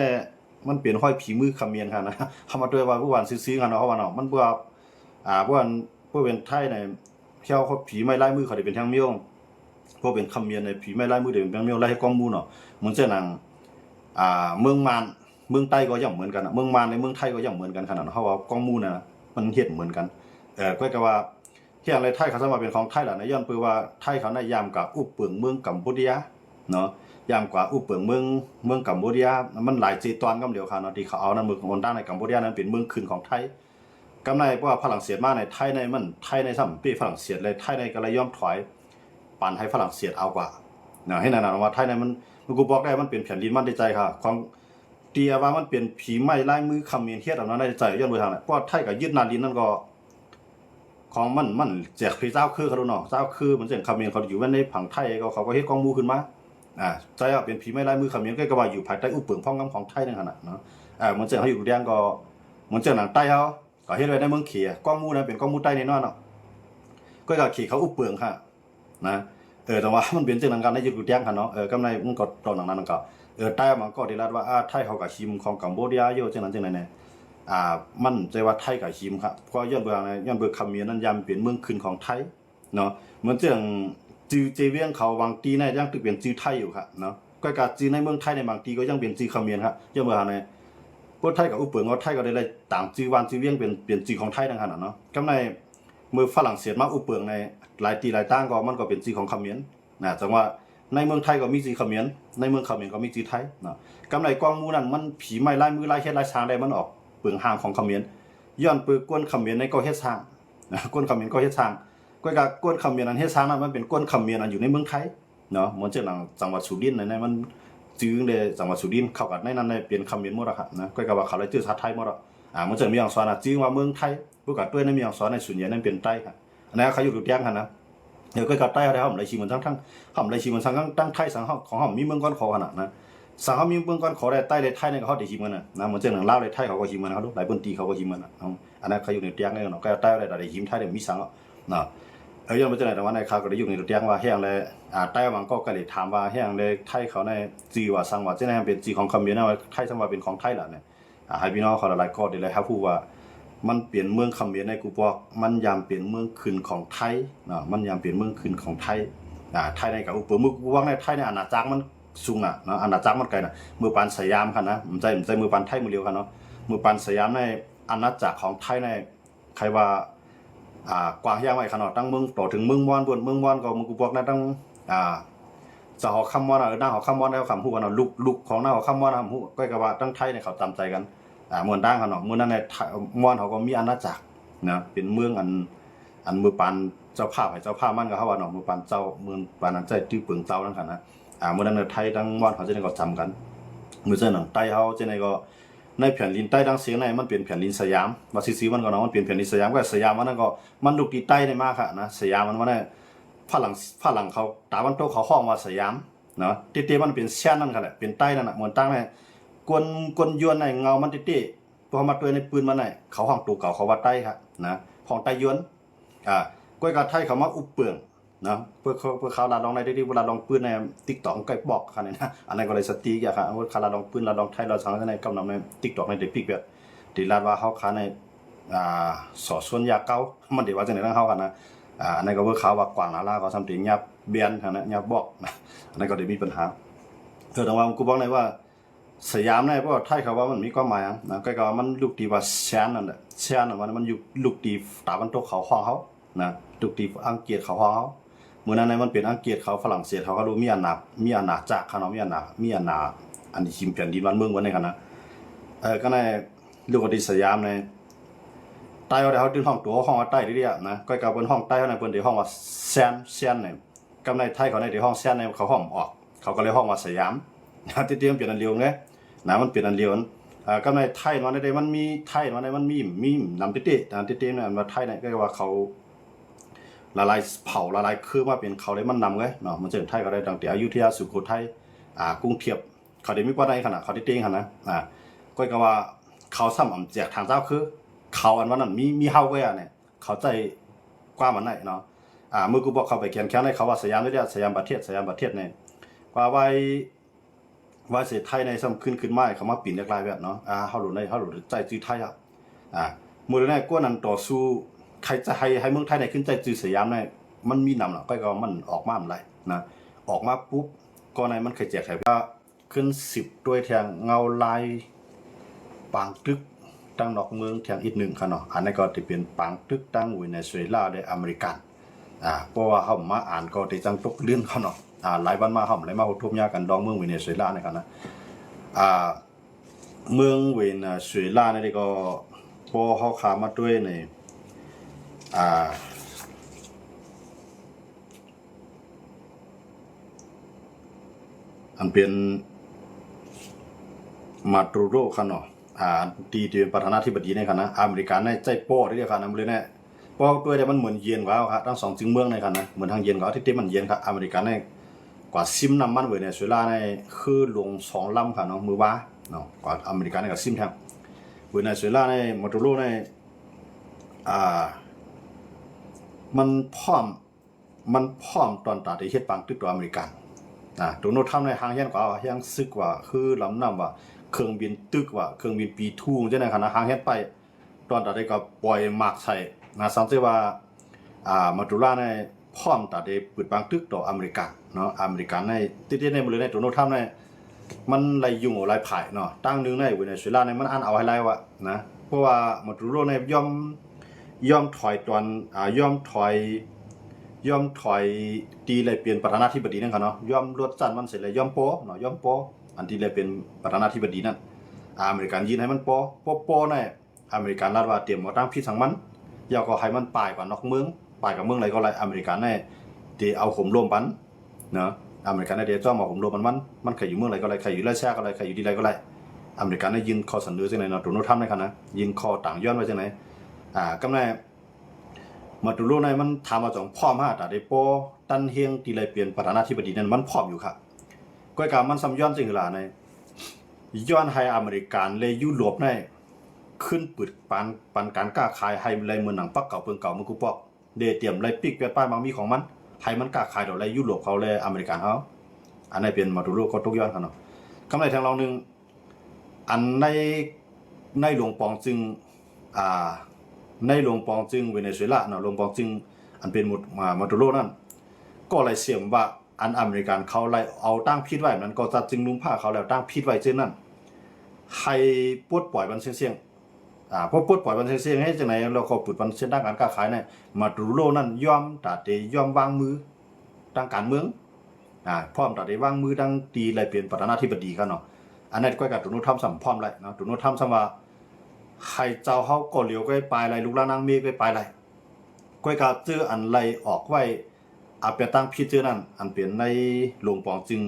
มันเปลี่ยนห้อยผีมือเขมียนครับนะเฮามาด้วยว่าผู้วันซื้อๆกันเนาะเฮาว่าเนาะมันบ่ผู้เป็นไทยใน เที่ยวเขาผีไม่ไล่มือเขาได้เป็นทางเมียวพวกเป็นคำเมียนในผีไม่ไล่มือได้เป็นทางเมียวไล่ให้กองมูเนาะเหมือนเจ้านางเมืองมานเมืองใต้ก็ย่อมเหมือนกันเมืองมานในเมืองไทยก็ย่อมเหมือนกันขนาดเพราะว่ากองมูนะมันเฮ็ดเหมือนกันก็ว่าที่อะไรไทยเขาสมาเป็นของไทยล่ะในย้อนปือว่าไทยเขาในยามกับอุปเปิงเมืองกัมพูชาเนาะยามกว่าอุปเปิงเมืองกัมพูชามันหลายจีตอนกำเดียวค่ะเนาะที่เขาเอานั้นเมืองคนด้านในกัมพูชานั้นเป็นเมืองคืนของไทยกำในเพราะว่าฝรั่งเศสมาในไทยในมันไทยในซ้ำปีฝรั่งเศสเลยไทยในก็เลยย่อมถอยปั่นให้ฝรั่งเศสเอากว่าเนาะให้นานๆว่าไทยในมันกูบอกได้มันเป็นแผ่นดินมันได้ใจค่ะของเตียว่ามันเป็นผีไม้ลายมือคำเมียนเฮ็ดเอานั้นได้ใจย้อนไปทางนั้นเพราะไทยกับยึดนาดินนั่นก็ของมันแจกพระเจ้าคือเขาดูเนาะเจ้าคือมันเสียงคำเมียนเขาอยู่ในผังไทยเขาก็เฮ็ดกองมูขึ้นมาใจว่าเป็นผีไม้ลายมือคำเมียนก็ว่าอยู่ภายใต้อุปเปิงพ้องกำของไทยนั่นขนาดเนาะมันเสียงเขาอยู่เรียงก็มันเสียงหนังใต้เขาก็เฮ็ดไว้ในเมืองเขียกองมูนะเป็นกองมูใต้แน่นอนเนาะก็ขี่เขาอุปเปิงค่ะนะแต่ว่ามันเป็นจังนั้นกันในอยู่เรียงค่ะเนาะกำไรมันก็ตอนนั้นก็ใต้มันก็ได้รัดว่าไทยเขากับชิมของกัมพูชาอยู่จังนั้นจังนั้นเนี่ยมันใจว่าไทยกับชิมครับเพราะย้อนเบื่อคำเมียนั้นยามเป็นเมืองคืนของไทยเนาะเหมือนจังจือเจเวียงเขาบางตีในยังตึกเป็นจือไทยอยู่ครับเนาะก็การจือในเมืองไทยในบางตีก็ยังเป็นจือคำเมียนครับย้อนเบื่อในพวกไทยกับอุปเปิงเอาไทยก็ได้ต่างจือวันจือเวียงเป็นจือของไทยนั่นขนาดเนาะกำในเมื่อฝรั่งเศสมาอุปเปิงในหลายตีหลายตั้งก็มันก็เป็นจือของคำเมียนนะจังว่าในเมืองไทยก็มีจือคำเมียนในเมืองคำเมียนก็มีจือไทยเนาะกำในกองมูนั้นมันผีไม้ลายมือลายเฮ็ดลายช้างได้มันออกเปลืองห่างของคำเมียนย้อนปืนก้นคำเมียนในก็เฮ็ดช้างก้นคำเมียนก็เฮ็ดช้างก็กับก้นคำเมียนอันเฮ็ดช้างนั้นมันเป็นก้นคำเมียนอันอยู่ในเมืองไทยเนาะเหมือนจังหวัดสุรินทร์ในมันจื้อเลยจังหวัดสุรินทร์เข้ากับในนั้นในเป็นคำเมียนหมดอะครับนะก็กับว่าเขาเลยจื้อชาติไทยหมดอ่ะมันจะมีอย่างสอนจื้อว่าเมืองไทยพวกกับด้วยในมีอย่างสอนในส่วนใหญ่นั้นเป็นใต้ครับอันนั้นเขาอยู่ดูแย้งกันนะเดี๋ยวก็กับใต้เขาได้เขาเลยชิมมันทั้งเขาเลยชิมมันทั้งไทยสังของเขามีเมืองก้อนขอขนาดนะสังเขามีเมืองก้อนขอได้ใต้เลยไทยในเขาได้ชิมกันนะเหมือนเจ้าหนังเล่าเลยไทยเขาก็ชิมกันเขาดูหลายพื้นที่เขาก็ชิมกันอันนั้นเขาอยู่ในเตียงนี่เนาะก็ใต้ได้ชิมไทยได้มีสังเนาะย้อนไปเจ้าไหนแต่ว่าในเขาก็ได้อยู่ในเตียงว่าแห้งเลยใต้มันก็เลยถามว่าแห้งเลยไทยเขาในจีว่าสังว่าเจ้าไหนเป็นจีของคำเมียนว่าไทยสังว่าเป็นของไทยแหละเนี่ยให้พี่น้องเขาหลายก็ได้เลยครับพูดว่ามันเปลี่ยนเมืองคำเมียนในกูบอกมันยามเปลี่ยนเมืองคืนของไทยนะมันยามเปลี่ยนเมืองคืนของไทยไทยในกับอุปเมืองกูว่าในไทยในอาณาจักรมันสูงนะอาณาจักรมันไกลนะมือปานสยามค่ะนะมันใจมือปานไทยมือเดียวกันเนาะมือปานสยามในอาณาจักรของไทยในใครว่ากว้างยาวไว้ขนาดตั้งเมืองต่อถึงเมืองมอนบนเมืองมอนก็มึงกูบอกนะตั้งจะหอคำมอนหน้าหอคำมอนได้คำพูดกันเนาะลุกของหน้าหอคำมอนคำพูดก็กว่าตั้งไทยในเขาจำใจกันมวนดังขนาดเมื่อนั้นในมอนเขาก็มีอาณาจักรนะเป็นเมืองอันมือปานเจ้าภาพให้เจ้าภาพมันก็เขาว่าเนาะมือปานเจ้าเมืองปานนั้นใจตื้อเปลืองเจ้านั่นค่ะนะเมื่อนั้นในไทยทั้งมอนเขาจะได้ก็จำกันมือเจ้าหนังใต้เขาจะได้ก็ในแผ่นดินใต้ดังเสียงในมันเป็นแผ่นดินสยามว่าซีมันก็เนาะมันเป็นแผ่นดินสยามก็สยามมันก็มันดุตีใต้ได้มากค่ะนะสยามมันว่าเนี่ยฝรั่งเขาตาวันโตเขาห้องว่าสยามเนาะเตี้ยมันเป็นเชียนนั่นค่ะแหละเป็นใต้นั่นน่ะเหมือนตั้งในกวนยวนในเงามันเตี้ยพอมาตัวในปืนมันไหนเขาห้องตัวเก่าเขาว่าใต้ครับนะห้องใต้ยวนก้อยกาไทยเขามาอุบเปลืองนะเพื่อเขาลาลองในได้เวลาลองปืนในติ๊กต็อกไก่บอกค่ะเนี่ยนะอันนั้นก็เลยสติกค่ะว่าคาลาลองปืนลาลองไทยเราสั่งในกำนำในติ๊กต็อกในเด็กพิกแบบดีลาว่าเขาค้าในสอส่วนยาเก้ามันเดี๋ยวว่าจะไหนต้องเขากันนะอันนั้นก็เพื่อเขาว่ากว่างนาลาเขาทำถึงยับเบียนค่ะนะยับบอกนะอันนั้นก็เดี๋ยวมีปัญหาแต่ว่ากูบอกเลยว่าสยามเนี่ยเพราะไทยเขาว่ามันมีความหมายนะก็คือมันลูกตีว่าแชนนั่นแหละแชนมันอยู่ลูกตีตาวันตกเขาห้องเขานะลูกตีอังกฤษเขาห้องเขาเมื่อนั้นในมันเป็นอังกฤษเขาฝรั่งเศสเขาก็รู้มีอาณาจักรเขาเนาะมีอาณาอันนี้ชิมแผ่นดินวันเมืองวันนี้กันนะก็ในลูกตีสยามในใต้เขาดึงห้องตัวห้องใต้เรื่อยๆนะก็กลายเป็นห้องใต้เขาในเปิ้นที่ห้องว่าแชนเนี่ยกำในไทยเขาในที่ห้องแชนในเขาห้องออกเขาก็เลยห้องว่าสยามที่เตรียมเปลี่ยนอันเดียวไงนะมันเปลี่ยนอันเดียวก็ในไทยมันได้มันมีไทยมันได้มันมีนำติเนี่ยมาไทยเนี่ยก็ว่าเขาละลายเผาละลายคือว่าเป็นเขาได้มันนำไงเนาะมันจะไทยก็ได้ตั้งแต่อยุธยาสุโขทัยกรุงเทพเขาได้มีกว่าใดขนาดเขาได้เต้งขนาดก็ว่าเขาซ้ำแจกทางเจ้าคือเขาอันวันนั้นมีเฮาไว้เนี่ยเขาใจกว่ามันไหนเนาะเมื่อกูบอกเขาไปเขียนแค่ในเขาว่าสยามเนี่ยสยามประเทศเนี่ยว่าไว้เสียไทยในซ้ำขึ้นมาเขามาปิ่นเล็กลายแบบเนาะเขาหลุดใจจื้อไทยมือแรกก้นนั้นต่อสู้ ใครจะให้เมืองไทยได้ขึ้นใจจื่อสยามได้มันมีนำหรอกก็มันออกมาอะไรนะออกมาปุ๊บก็ในมันเคยแจกให้ว่าขึ้น10ด้วยแทงเงาลายปางตึกตั้งนอกเมืองแทงอีกหนึ่งค่ะเนาะอันนี้ก็จะเป็นปางตึกตั้งเวเนซุเอลาและอเมริกันเพราะว่าเขามาอ่านก็ได้จังตกเลื่อนเขาเนาะหลายวันมาเขาเลยมาทุบยากันดองเมืองเวเนซุเอลาเนี่ยครับนะเมืองเวเนซุเอลาเนี่ยก็พอเขาขามาด้วยในอันเป็นมาตูโรค่ะเนาะดีเป็นประธานาธิบดีในค่ะนะอเมริกันในใจโป้ที่เรียกค่ะนะมันเลยเนี่ยเพราะตัวเดียวมันเหมือนเย็นกว่าครับทั้งสองจึงเมืองในค่ะนะเหมือนทางเย็นกว่าที่มันเย็นครับอเมริกันในกว่าซิมน้ำมันเวเนซุเอลาในคือลง2 ลำค่ะเนาะมือว่าเนาะกว่าอเมริกันในกับซิมแทงเวเนซุเอลาในมาตูโรในมันพร้อมตอนตัดที่เฮ็ดปังตึกตัวอเมริกันโดนัลด์ทรัมป์ในทางเฮียนกว่าเฮียงซึกว่าคือลำนำว่าเครื่องบินตึกว่าเครื่องบินปีทูจังได๋คั่นนะทางเฮียนไปตอนตัดได้ก็ปล่อยมากใส่สังเกตว่ามาตุลาในพร้อมตัดได้ปืดปังตึกต่ออเมริกันเนาะอเมริกันในติดในบ่เลยในโดนัลด์ทรัมป์ในมันไล่ยุ่งเอาไล่ไผ่เนาะตั้งนึงในเวเนซุเอลาในมันอ่านเอาให้ไล่ว่านะเพราะว่ามาตุโรในย่อมถอยตอนย่อมถอยตีเลยเปลี่ยนประธานาธิบดีนั่นค่ะเนาะย่อมลดจันมันเสร็จเลยย่อมโปเนาะย่อมโปอันที่เลยเป็นประธานาธิบดีนั่นอเมริกันยินให้มันโปเนี่ยอเมริกันรัฐว่าเตรียมมาตั้งพิษสังมันอย่าก็ให้มันป่ายกว่านอกเมืองป่ายกับเมืองอะไรก็ไรอเมริกันเนี่ยที่เอาข่มรวมปันเนาะอเมริกันเนี่ยเดี๋ยวจ้องมาข่มรวมมันใครอยู่เมืองอะไรก็ไรใครอยู่ราชาก็ไรใครอยู่ที่ไรก็ไรอเมริกันเนี่ยยินข้อเสนอจังไหนเนาะโดนัลด์ทรัมป์ในค่ะนะยินข้อต่างย้อนไว้จังไหนกำไรมาดูโลในมันถามมาจากพ่อมาแต่ได้โปตันเฮียงตีเลยเปลี่ยนประธานาธิบดีนั้นมันพร้อมอยู่ครับก้อยการมันซ้ำย้อนจริงหรือในย้อนให้อเมริกันเลยยุโรปในขึ้นปืดปันการกล้าขายให้เลยเมืองหนังปักเก่าเปิงเก่ามันกูปอกเดเตรียมเลยปิกเปียป้ายบางมีของมันให้มันกล้าขายเดี๋ยวเลยยุโรปเขาเลยอเมริกันเขาอันนี้เป็นมาดูโลก็ตกย้อนกันเนาะคำในทางเราหนึ่งอันในหลวงปองจึงในหลวงปองจึงเวเนซุเอลาเนาะหลวงปองจึงอันเป็นมาตูโรนั่นก็เลยเสียมว่าอันอเมริกันเขาไล่เอาตั้งพิษไว้นั้นก็จะจึงนุ่งผ้าเขาแล้วตั้งพิษไว้เช่นนั้นให้ปลดปล่อยมันเสี่ยงพอปลดปล่อยมันเสี่ยงให้จังไหนเราก็ปลดมันเส้นทางการค้าขายเนี่ยมาตูโรนั่นยอมตัดเดยอมวางมือทางการเมืองพร้อมตัดเดวางมือดังตีเลยเป็นประธานาธิบดีกันเนาะอันนั้นก็กับโดนัลด์ทรัมป์สัมพร้อมเลยเนาะโดนัลด์ทรัมป์สัมว่าใครเจ้าเขาก็เหลียวก็ไปไรลูกหลานนางเมฆก็ไปไรก้อยกาเจออันไรออกไว้เปตั้งพิจนั่นอันเปลี่ยนในหลวงปองจึง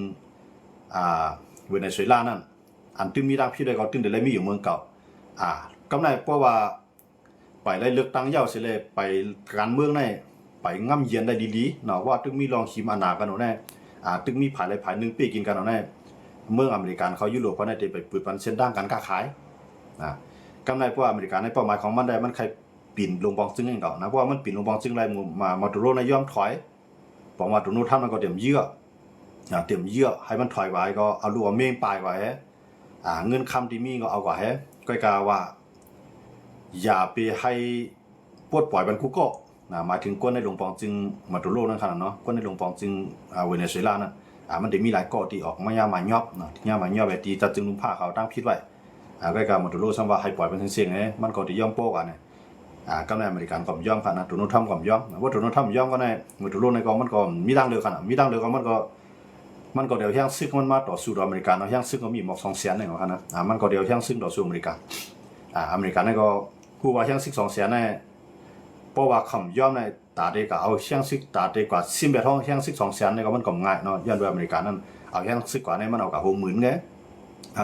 เวเนซุเอลานั่นอันตึงมีดังพิจก็ตึงเดี๋ยวไรมีอยู่เมืองเก่ากำไรเพราะว่าไปไรเลือกตั้งยาวเสียเลยไปการเมืองในไปง่ำเย็นได้ดีๆเนาะว่าตึงมีลองขีมอนากันเนาะแน่ตึงมีผายไรผายนึงปีกินกันเนาะแน่เมืองอเมริกันเขายุโรปเขาในไปเปิดปันเส้นด้านการค้าขายกำไรเพราะอเมริกันในเป้าหมายของมันได้มันใครปิ่นลงบองจึงเองต่อนะเพราะว่ามันปิ่นลงบองจึงไรมาตูโรในย่อมถอยบอกว่าตูโรท่านมันก็เตรียมเยื่อให้มันถอยไว้ก็เอาลูกเมงปลายไว้เงินคำที่มีก็เอากว่าแฮก้อยกาว่าอย่าไปให้ปลดปล่อยมันคุกก็หมายถึงก้นในหลวงปองจึงมาตูโรนั่นขนาดเนาะก้นในหลวงปองจึงเวเนซุเอลานั่นมันได้มีหลายก้อที่ออกมายามาย่อบเนาะยามาย่อบแบบที่จะจึงลุงผ้าเขาตั้งพิษไว้ก็การมาตูโรซ้ำว่าให้ปล่อยเป็นเสียงๆมันก็ที่ย่อมโป๊กเนี่ยก็ในอเมริกันก็ย่อมค่ะนะโดนัลด์ทรัมป์ก็ย่อมว่าโดนัลด์ทรัมป์ย่อมก็ในมาตูโรในก็มันก็มีดังเร็วขนาดมีดังเร็วก็มันก็เดี๋ยวเฮียงซึกมันมาต่อสู้อเมริกันเนาะเฮียงซึกก็มีหมอก200,000เนี่ยของนะมันก็เดี๋ยวเฮียงซึกต่อสู้อเมริกันอเมริกันนี่ก็ผู้ว่าเฮียงซึก200,000เนี่ยเพราะว่าคำย่อมในตาเด็กเอาเฮียงซึกตาเด็กกว่าซิมแบบท้องเฮียงซึก200,000เนี่ยก็มันก็ง่ายเนาะย้อนด้วยอเมริกันนั่นเอาเฮียงซึกกว่าเนี่ยมันเอากับ60,000ไง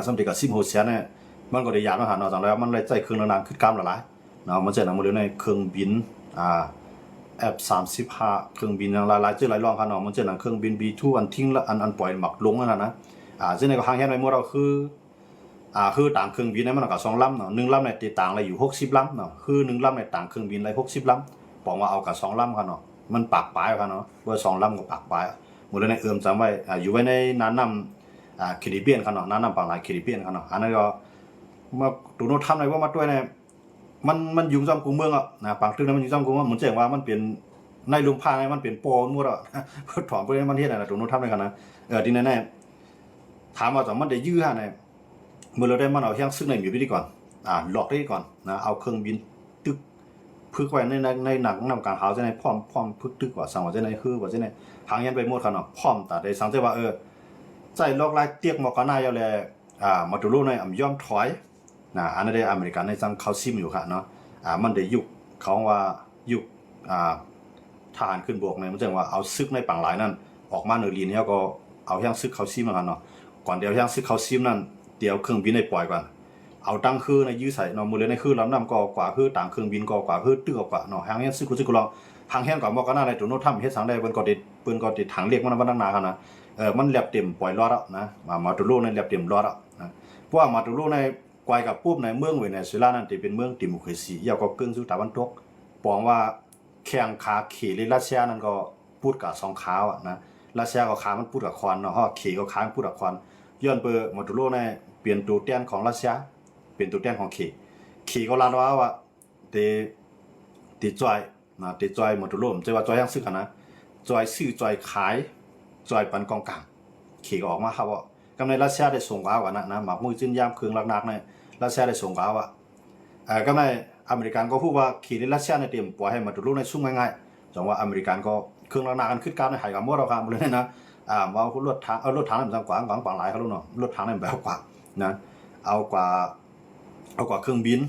สมเด็จกับ16,000เนี่ยมันก็ได้ยากเนาะหาเนาะจังแล้วมันเลยใจเครื่องนางขึ้นกล้ามละลายเนาะมันจะนำมาเรียนในเครื่องบินF-35เครื่องบินหลายๆเจ้าหลายรองค่ะเนาะมันจะหนังเครื่องบิน B2 อันทิ้งละอันปล่อยหมักลงนั่นนะซึ่งในก็หางแฮนไว้หมดเราคือต่างเครื่องบินนั้นมันก็2 ลำเนาะ1 ลำในตีต่างอะไรอยู่60 ลำเนาะคือ1 ลำในต่างเครื่องบินอะไร60 ลำบอกว่าเอากับ2 ลำค่ะเนาะมันปากปลายค่ะเนาะว่า2 ลำก็ปากปลายหมดเลยในจำไว้อยู่ไว้ในน้ำแคริบเบียนค่ะเนาะน้ำปางหลายแคริบเบียนค่ะเนาะอันนั้นก็มาดูโน้ตทำอะไรว่ามาด้วยเนี่ย มันยุ่งจำกูเมืองอ่ะนะปางตึกนั้นมันยุ่งจำกูว่าเหมือนแจ้งว่ามันเป็นในลุงพาในมันเป็นโปนหมดอ่ะถอนไปมันเฮ็ดอะไรตรงนู้นทำได้กันนะที่แน่ๆถามว่าแต่มันได้ยื้อฮะเนี่ยเมื่อเราได้มันเอาเฮียงซึ่งในอยู่ดีก่อนหลอกได้ก่อนนะเอาเครื่องบินตึกพึกไว้ในหนังนำการหาจะในพร้อมพึกตึกว่าสั่งว่าจะในคือว่าจะในหางยันไปหมดกันเนาะพร้อมแต่ได้สั่งใจว่าใจลอกลายเตียกหมอกกันหน้าเอาเลยมาดูรูในย่อมถอยอันนั้นได้อเมริกันในจังเขาซิมอยู่ค่ะเนาะมันได้ยุคเขาว่ายุคทหารขึ้นบกในมันจะว่าเอาซึกในปังหลายนั่นออกมาเหนือลีนเนี่ยก็เอาย่างซึกเขาซิมกันเนาะก่อนเดี๋ยวย่างซึกเขาซิมนั่นเดี๋ยวเครื่องบินในปล่อยก่อนเอาตั้งคือในยื้อใส่เนาะมือเลยในคือลำน้ำก็กว่าคือต่างเครื่องบินก็กว่าคือตื้อกว่าเนาะหางเงี้ยซึกกูลองหางแห้งก่อนบอกกันหน้าอะไรตัวโน้ตทำเฮ็ดสังได้เปิ้นก็ติดถังเรียกมันตั้งนานกันนะมันแลบเต็มปล่อยรอดแล้วนะมาตุโลในแลบเต็มรอดแล้วนะเพราะว่ามาตุโลในกวายกับปุ๊บในเมืองเวเนซุเอลานั่นที่เป็นเมืองดิโมคราซียาวก็เกินสู่ตะวันตกปองว่าแข่งขาเขลิรัสเซียนั่นก็พูดกับสองขาอ่ะนะรัสเซียก็ขามันพูดกับควันเนาะฮะเขก็ขาพูดกับควันย้อนเปอมาตุโลในเปลี่ยนตัวแทนของรัสเซียเป็นตัวแทนของเขก็ลานว่าติจอยนะติจอยมาตุโลมจะว่าจอยยังซื้อกันนะจอยซื้อจอยขายจอยปันกองกลางเขก็ออกมาครับว่ากำในรัสเซียได้ส่งกว่านะหมากมุ้ยจิ้นยามเครื่องลักๆในรัสเซียได้ส่งกว่ากำในอเมริกันก็พูดว่าขี่ในรัสเซียในเตรียมปล่อยให้มาตุโลในซุ่มง่ายๆจังว่าอเมริกันก็เครื่องลักๆกันขึ้นการในหายกับมดเราครับเลยนะว่ารถถังนั่นจังกว่างปังหลายเขาลูกเนาะรถถังนั่นแบบกว่านะเอากว่าเครื่องบิน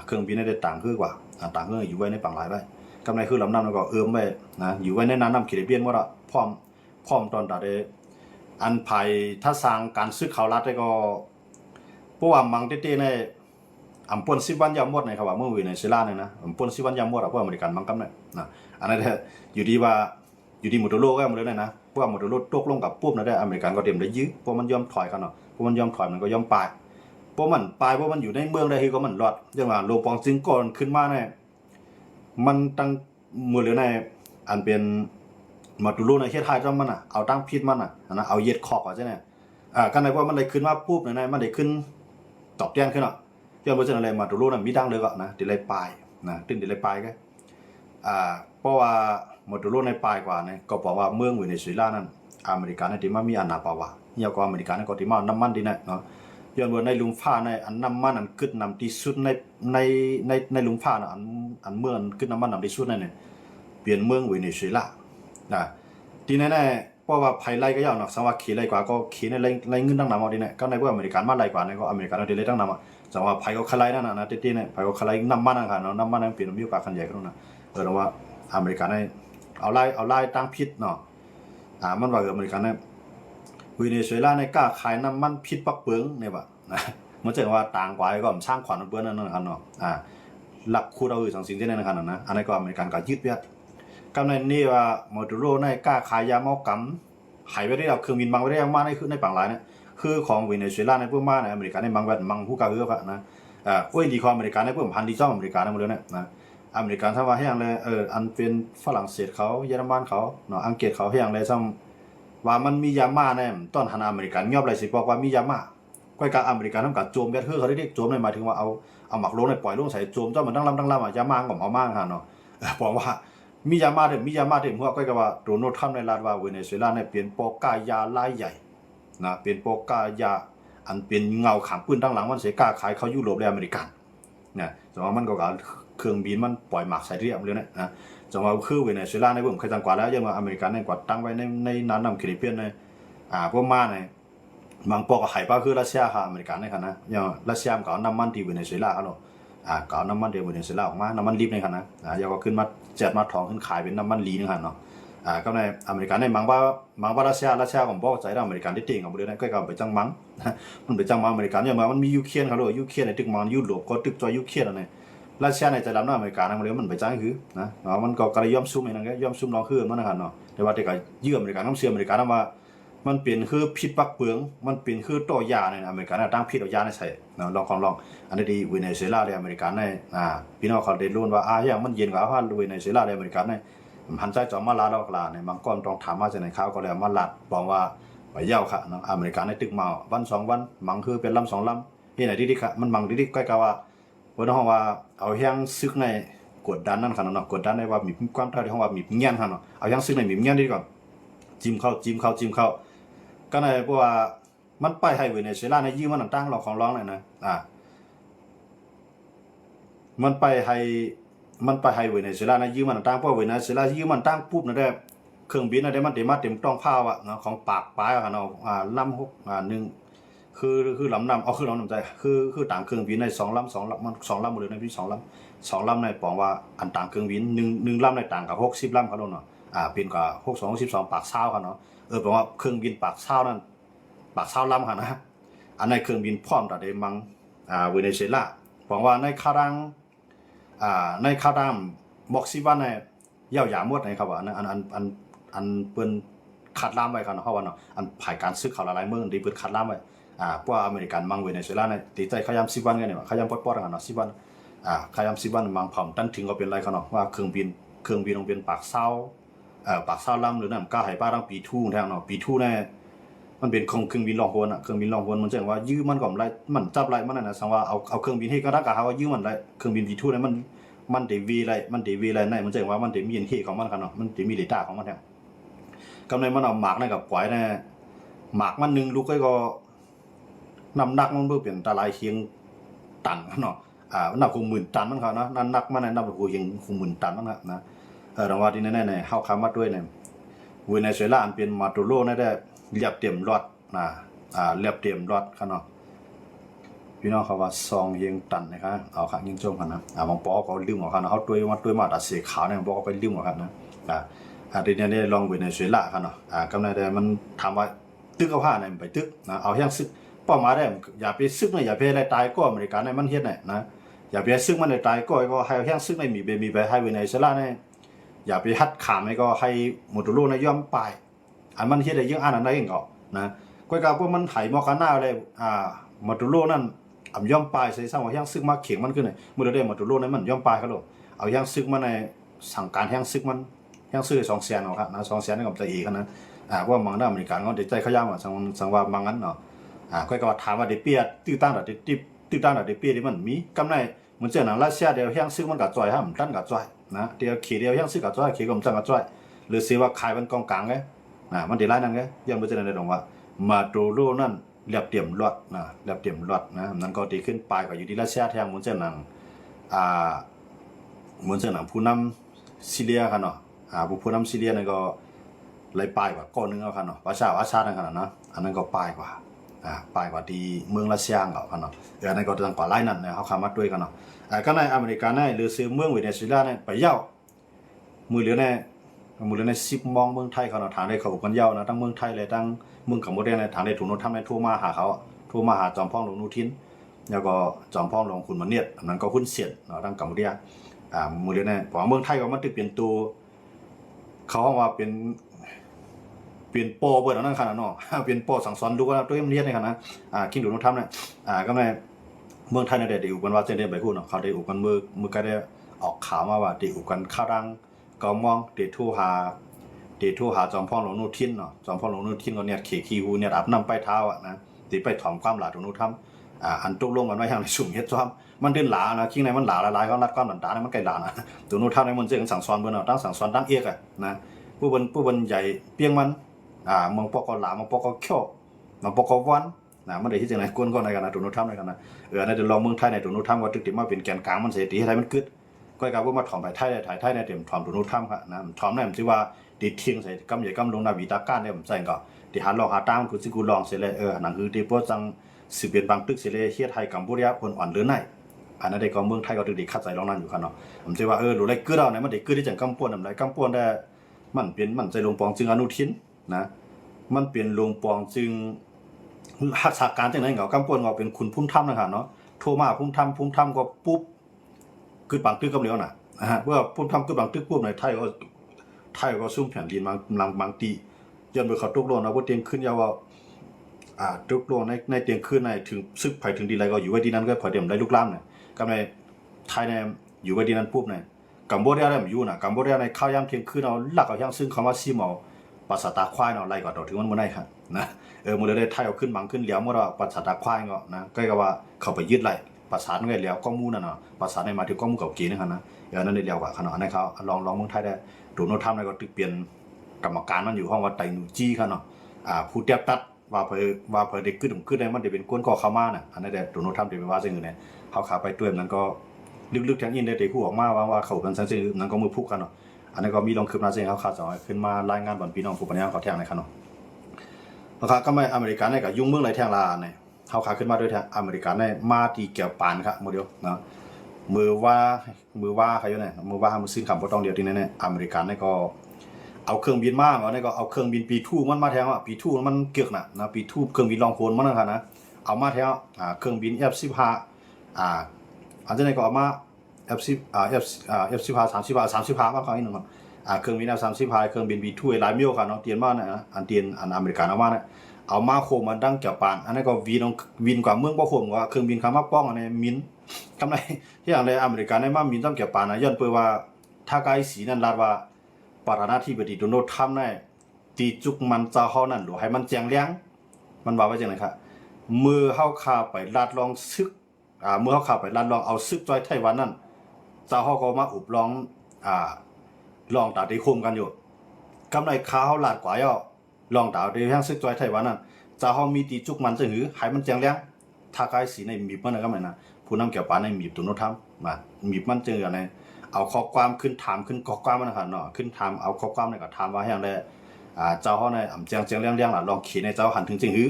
เครื่องบินได้ต่างคือกว่าต่างคืออยู่ไว้ในปังหลายไว้กำในคือลำน้ำแล้วก็ไว้นะอยู่ไว้ในน้ำขีดเบี้ยนหมดอ่ะพร้อมตอนตัดอันภัยถ้าสร้างการซื้อข่าวรัฐได้ก็เพราะว่ามังเต้ๆในอัมพล10 วันยามหมดในครับว่าเมื่อวันในเซล่าเนี่ยนะอัมพล10 วันยามหมดเพราะอเมริกันมังกำเนี่ยนะอันนั้นอยู่ดีมุตโลก็มาเลยนะเพราะว่ามุตโลตกลงกับปุ๊บนะได้อเมริกันก็เตรียมได้ยื้อเพราะมันยอมถอยกันเนาะเพราะมันยอมถอยมันก็ยอมปลายเพราะมันอยู่ในเมืองได้คือก็มันรอดอย่างว่าโลปองจึงก่อนขึ้นมาเนี่ยมันตั้งมือหรือในอันเป็นมาตุโลในเฮ็ดไทยจังมันเอาตั้งพิษมันนะเอาเย็ดขอกว่าใช่ไหมกันในว่ามันได้ขึ้นมาปุ๊บในมันได้ขึ้นตอบแทนขึ้นย้อนบ่จังอะไรมาตุโลน่ะมีดังเลยก็นะติเลยปลายนะตึ้งติเลยปลายก็เพราะว่ามาตุโลในปลายกว่าเนี่ยก็บอกว่าเมืองเวเนซุเอลานั้นอเมริกันที่มามีอาณาปาวะเนี่ยก็อเมริกันก็ที่มาน้ำมันดีนะเนาะย้อนว่าในลุมฟ้าในอันน้ำมันอันขึ้นนำที่สุดในลุมฟ้าอันเมืองขึ้นน้ำมันนำที่สุดนั่นเนี่ยเปลี่ยนเมืองเวเนซุเอลาทีแน่ๆเพราะว่าภัยไล่ก็ยาวเนาะสังว่าขี่ไล่กว่าก็ขี่ในไล่เงินตั้งนำเอาดีเนี่ยก็ในพวกอเมริกันมาไล่กว่าเนี่ยก็อเมริกันเอาดีเลยตั้งนำสังว่าภัยก็คลายนั่นนะตีๆเนี่ยภัยก็คลายน้ำมันนะครับเนาะน้ำมันนั้นเปลี่ยนมีโอกาสขันใหญ่ขึ้นนะเราว่าอเมริกันเนี่ยเอาไล่ตั้งพิษเนาะมันว่าอเมริกันเนี่ยเวเนซุเอลาในกล้าขายน้ำมันพิษปักเปิงเนี่ยว่ะมันจะว่าต่างกว่าก็สร้างขวัญเปิ้นนั่นนะครับเนาะหลักคูดเอาสังสิ่งที่นั่นนะครับนะอันนี้ก็อเมริกันก็ยึดไว้กำในนี่ว่ามาตุโรในกล้าขายยาเมากำหายไปได้เอาเครื่องบินบางไปได้ยังมาในคือในปังหลายเนี่ยคือของเวเนซุเอลาในพวกมาในอเมริกันในบางแบบบางผู้กาเอือกนะดีของอเมริกันในพวกพันดีเจ้าอเมริกันในหมดเลยเนี่ยนะอเมริกันถ้าว่าให้อย่างเลยอันเป็นฝรั่งเศสเขาเยอรมันเขาเนาะอังกฤษเขาให้อย่างเลยซ้ำว่ามันมียาม่าในต้นหันอเมริกันยอบไรสิบอกว่ามียาม่าก้อยกาอเมริกันทำการโจมเบียดเขาได้โจมในหมายถึงว่าเอาหมักลงในปล่อยลงใส่โจมเจ้ามันตั้งลำยาม่าก็เอามากค่ะเนาะบอกว่ามียามาเถอะหัวก็ว่าโดนโนทำในลาดว่าเวเนซุเอลาเนี่ยเปลี่ยนโปกายาลายใหญ่นะเปลี่ยนโปกายาอันเป็นเงาขังปืนตั้งหลังมันเสกล้าขายเขายุโรปและอเมริกันเนี่ยจังว่ามันก็การเครื่องบินมันปล่อยหมากใส่เรียบเลยนะจังว่าคือเวเนซุเอลาในผมเคยจังกว่าแล้วยังว่าอเมริกันเนี่ยกว่าตั้งไว้ในน้ำแคริบเบียนในพวกมาในบางปอกหายป้าคือรัสเซียค่ะอเมริกันในขณะอย่างรัสเซียมันก็น้ำมันที่เวเนซุเอลาเขาเนาะก็เอาน้ำมันเดเวเนซุเอลาออกมาน้ำมันรีบในขณะยังก็ขึ้นมาเจ็ดมาทองขึ้นขายเป็นน้ำมันลีนึงครับเนาะก็ในอเมริกันในมังว่ารัสเซียของบอกใจอเมริกันที่เก่งของบริเวณนั้นก็ไปจังมังมันไปจังมังอเมริกันอย่างมันมียูเครนเขาเลยยูเครนในตึกมันยุโรปก็ตึกจอยยูเครนอะไรรัสเซียในใจดำน้าอเมริกันนั่นเลยมันไปจังคือนะมันก็กระย่อมซุ่มเองนะย่อมซุ่มน้องคือมันนะครับเนาะแต่ว่าแต่ก็ยื่ออเมริกันน้ำเสียอเมริกันนั่นว่ามันเปลี่ยนคือพิษปักเปลืองมันเปลี่ยนคือต่อยาในอเมริกันตั้งพิษต่อยาในใส่ลองอันนี้ดีเวเนซุเอลาในอเมริกันในพี่น้องเขาได้รู้ว่าอย่างมันเย็นกว่าเวเนซุเอลาในอเมริกันในหันใจจอมมาลาดอกลาในบางก้อนต้องถามมาจากไหนข้าวก็เลยมาลัดบอกว่าไปเย้าค่ะเนาะอเมริกันในตึกมาวัน2 วันมังคือเป็นลำ2 ลำที่ไหนดีๆค่ะมันมังดีๆใกล้กับว่า เพราะน้องว่าเอาแห้งซึกในกดดันนั่นขนาดเนาะกดดันในว่ามีความเท่าที่ห้องว่ามีเงี้ยนขนาดเนาะเอาแห้งซึกในมีเงี้ยนดีก่อนจิ้มเข้าก็ในเพราะว่ามันไปให้เวเนซุเอลาในยืมมันตั้งเราของร้องเลยนะมันไปให้เวเนซุเอลาในยืมมันตั้งเพราะเวเนซุเอลายืมมันตั้งปุ๊บนะได้เครื่องบินนะได้มันเต็มต้องผ้าอ่ะเนาะของปากปลายอะเนาะลำหกหนึ่งคือลำนำเอาคือลำนำใจคือต่างเครื่องบินใน2 ลำมัน2 ลำหมดเลยนะพี่2 ลำในปองว่าอันต่างเครื่องบินหนึ่งลำในต่างกับ60 ลำเขาเนาะเป็นกับ62 62ปากเศร้าครับเนาะแปลว่าเครื่องบินปากเศร้านั่นปากเศร้าลำค่ะนะอันในเครื่องบินพร้อมแต่เดมังเวเนซุเอลาบอกว่าในคารังบอกซิวันในเย่าหยามดในครับว่าอันเปิ้นคัดล่ามไว้ครับเนาะเพราะว่าเนาะอันผ่านการซึกเขาหลายเมืองดีเปิ้นคัดล่ามไว้พวกอเมริกันมังเวเนซุเอลาในตีใจขยำ10 วันกันเนี่ยขยำปอดๆกันเนาะ10 วันขยำ10 วันมังผ่อมตั้นถึงก็เป็นไรครับเนาะว่าเครื่องบินต้องเป็นปากเศร้าปากเศร้าลำหรือนั่นก้าให้ป้าตั้งปีทู่แทงเนาะปีทู่เนี่ยมันเป็นเครื่องบินลองพลเครื่องบินลองพลมันจะว่ายื้อมันก่อนไรมันจับไรมันนะสังว่าเอาเครื่องบินให้ก็ได้ก็หาว่ายื้อมันไรเครื่องบินปีทู่เนี่ยมันเดวีไรในมันจะว่ามันเดมีเห็นเหตุของมันครับเนาะมันเดมีเดต้าของมันแทงกำไรมันเอาหมากในกับปล่อยเนี่ยหมากมันนึงลูกก็น้ำหนักมันเพิ่มเป็นตะไลเคียงตันเนาะนับคง10,000 ตันมันครับเนาะนั่นนักมันนับคง10,000 ตันมันครับนะรางวัลที่แน่ๆเฮาคำมาด้วยเนี่ยเวเนซุเอลาอันเป็นมาตูโรนั่นได้เรียบเต็มรอดเรียบเต็มรอดครับเนาะพี่น้องเขาว่า2 เฮงตันนะครับเอาครับยิงโจมกันนะบางปอก็ลืมเอาครับเนาะเฮาด้วยมาตัดเสียขาวเนี่ยบอกก็ไปลืมเอาครับนะทีนี้ได้ลองเวเนซุเอลาครับเนาะกำลังได้มันถามว่าตึกเอาผ้าไหนไปตึกนะเอาแห้งซึกเป้าหมายได้อย่าไปซึกนะอย่าไปอะไรตายก็อเมริกันในมันเฮ็ดน่ะนะอย่าไปซึกมันได้ตายก็ให้แห้งซึกในมีไปให้เวเนซุเอลาเนี่ยอย่าไปฮัดขามให้ก็ให้โมดูโรนะย่อมไปอันมันเฮ็ดได้ยังอันนั้นได้เองก็นะก้อยกาพวกมันไถมอคาน่าเลยโมดูโรนั่นย่อมไปใส่ซ้ำว่าแห้งซึกมาเข็งมันขึ้นเลยมื้อได้โมดูโรนั้นมันย่อมไปครับลูกเอาแห้งซึกมาในสั่งการแห้งซึกมันแห้งซึก200,000เอาครับนะ200,000นี่ก็ใจอีกนะว่ามังได้อเมริกันก็ได้ใจเขาย่างว่าสังว่ามังนั้นเนาะก้อยก็ถามว่าได้เปียตื้อตั้งได้ตื้อตั้งได้เปียที่มันมีกำไรเหมือนเจ้าหนังรัสเซียเดียวแห้งซึกมันก็จ่อยฮะมันตั้นก็จ่อยนะเดียวขี่เดียวยังซื้อกับจ้อยขี่กับจังกับจ้อยหรือซื้อว่าขายเป็นกองกลางไงมันได้หลายนั่นไงยังบ่จะได้ดอกว่ามาโตโรนั่นเรียบเตรียมรอดนะเรียบเตรียมรอดนะนั่นก็ตีขึ้นปลายก็อยู่ที่รัสเซียแทงเหมือนเจ้าหนังเหมือนเจ้าหนังผู้นำซีเรียครับเนาะผู้นำซีเรียนั่นก็ไล่ปลายกว่าก้อนนึงเอาครับเนาะประชานั่นขนาดนะอันนั้นก็ปลายกว่าปลายกว่าที่เมืองรัสเซียเอาครับเนาะอันนั้นก็ต่างกว่าหลายนั่นนะเฮาเข้ามาด้วยกันเนาะก็ในอเมริกาในหรือซื้อเมืองเวเนซุเอลาในไปเย้ามือเหลือใน10 มองเมืองไทยเขาเนาะทางได้เขากันเย้านะทั้งเมืองไทยเลยทั้งเมืองกัมพูชาในทางได้ถูกโน้ตทำในทั่วมาหาเขาทั่วมาหาจอมพ่องหลวงนูทินแล้วก็จอมพ่องหลวงคุณมาเนียดนั้นก็หุ้นเสียดเนาะทั้งกัมพูชามือเหลือในเพราะเมืองไทยก็มันตึกเปลี่ยนตัวเขาว่าเป็นโปเปิดนั่นขนาดเนาะเป็นโปสั่งสอนดูว่าตัวมันเรียนในขนาดคิดดูโน้ตทำเนี่ยก็ในเมืองไทยในได้อุกันว่าเจนได้ไปพูดเนาะเขาได้อุกันมือก็ได้ออกข่าวมาว่าได้อุกันข้ารังก็มองได้ทูหาจอมพ่อหลวงนูทินเนาะจอมพ่อหลวงนูทินก็เนี่ยขี่หูเนี่ยอาบน้ำไปเท้าอ่ะนะได้ไปถอมความหลาตรงนู้นทำอันตกลงกันไว้อย่างในสุ่มเฮ็ดซ้อมมันเดินหลานะคิงในมันหลาหลายๆเขารัดก้อนตาเนี่ยมันไกลหลานะตรงนู้นทำในมันเจอสั่งสอนเบิ่นเนาะตั้งสั่งสอนตั้งเอกอ่ะนะผู้บนใหญ่เปียงมันเมืองปอกก็หลามันปอกก็เขี้ยวมันปอกก็วันมันได้ที่จังไหนกวนก็ในกันนะตรงนู้นทำในกันนะในเดือนรองเมืองไทยในตรงนู้นทำก็ตึกติมาเป็นแกนกลางมันเสียตีให้ไทยมันกึดก็กลายว่ามาถอมไปไทยในเต็มถอมตรงนู้นทำครับนะถอมในมันชื่อว่าดีเทียงใส่กำใหญ่กำลงนาวิตาการเนี่ยผมใส่ก็ที่หาลองหาตามกูสิกูลองเสร็จเลยหนังคือที่พวกจังสืบเปลี่ยนบางตึกเสร็จเลยเฮียไทยกัมพูชาคนอ่อนเลือไหนอันนั้นได้ก็เมืองไทยก็ตึกดีคัดใส่ลองนั่นอยู่ครับเนาะผมชื่อว่ารู้ไรกึดเอาเนี่ยมันได้กึดที่จังกำปวนอะไรกำปวนได้มันใจลงปองจึงอนุทินนะมันเปลี่ยนลงปองจึงหักษาการจังนั้นเขากำปวนเขาเป็นคุณพุ่มถ้ำนะครับเนาะโทรมาพุ่มถ้ำก็ปุ๊บกึดบางตึกกำเหลียวน่ะเมื่อพุ่มถ้ำกึดบางตึกปุ๊บในไทยก็ซุ่มแผ่นดินบางตีย้อนไปเขาตกลงนะว่าเตียงขึ้นยาวว่าตกลงในเตียงขึ้นในถึงซึกไผถึงดีไรก็อยู่ไว้ดีนั้นก็พอเดี๋ยวได้ลูกล้ำเนี่ยกับในไทยเนี่ยอยู่ไว้ดีนั้นปุ๊บเนี่ยกัมพูชาได้มันอยู่นะกัมพูชาในข้าวยามเที่ยงคืนเอาหลักเอาย่างซึ่งคำว่าซีมอภาษาตาควายเนาะไล่ก่อนถึงมันบ่ได้ครับนะมันได้ไทยเอาขึ้นบังขึ้นเหลียวเมื่อเราภาษาตาควายเนาะนะก็ว่าเขาไปยึดไล่ ประสานไว้แล้วข้อมูลนั่นน่ะประสานในมาถึงข้อมูลกับเกนะครับนะอย่างนั้นได้แล้วว่าขนาดนั้นเขาลองเมืองไทยได้โดนโนทำได้ก็ตึกเปลี่ยนกรรมการมันอยู่ห้องว่าไตหนูจี้ครับเนาะผู้เตียบตัดว่าเผยเด็กขึ้นได้มันจะเป็นก้นก่อเข้ามาน่ะอันนั้นได้โดนโนทำจะเป็นว่าสิ่งอื่นเนี่ยเขาขาไปตัวนั้นก็ลึกๆทางอินได้แต่คู่ออกมาว่าเขากันสิ่งอื่นนั้นก็มือพุกกันเนาะอันนั้นก็มีลงคืบหน้าสิ่งเขาขาดสอยขึ้นมารายงานบนพี่น้องผู้ปัญญาเขาแทงในครับเนาะนะครับก็ไม่อเมริกันเนี่ยกับยุ่งเมืองไรแทงลาเนี่ยเขาขาขึ้นมาด้วยแทงอเมริกันเนี่ยมาตีเกี่ยวปานครับโมเดลเนาะมือว่าใครอยู่เนี่ยมือว่ามือซื้อคำพอต้องเดียวที่นี่เนี่ยอเมริกันเนี่ยก็เอาเครื่องบินมาเนี่ยก็เอาเครื่องบินปีทูมันมาแทงอ่ะปีทูมันเกี่ยวนะปีทูเครื่องบินลองโคนมันนะครับนะเอามาแทงเครื่องบิน F15 อันนี้ก็เอามา F15 35มาครั้งนึงครับเครื่องบิน F35 เครื่องบิน B2 หลายมิลครับเนาะเตียนมาเนี่ยอันเตียนอันอเมริกันเอามาเนี่ยเอามาโคมมันดังเกี่ยวปานอันนี้ก็วินกว่าเมืองบ่โคมว่าเครื่องบินคำว่าป้องอันนี้มินทำไมที่อย่างไรอเมริกันได้มามินต้องเกี่ยวปานนะย้อนเปิดว่าถ้าไกลสีนั่นลาดว่าประธานาธิบดีโดนัลด์ทรัมป์ได้ตีจุกมันเจ้าเฮานั่นหรือให้มันแจงเลี้ยงมันว่าไว้จังได๋ครับมือเฮาคาไปลาดลองซึกเมื่อเฮาคาไปลาดลองเอาซึกจ้อยไต้หวันนั่นเจ้าเฮาก็มาอุบลองลองตาที่คุมกันอยู่กำไรค้าเฮาลาดกว่าย่อลองตาที่แห่งซึกจ้อยไต้หวันนั่นเจ้าเฮามีตีจุกมันจังหือให้มันแจงเลี้ยงถ้าไกลสีในมีบมันก็แม่นนะผู้นำเกี่ยวปานในมีบตัวโนทำมามีบมันจังอันนี้เอาข้อความขึ้นถามขึ้นข้อความมันนะครับเนาะขึ้นถามเอาข้อความนี่ก็ถามว่าอย่างใดเจ้าเฮาในแจงเลี้ยงล่ะลองเขียนในเจ้าหันถึงจังหือ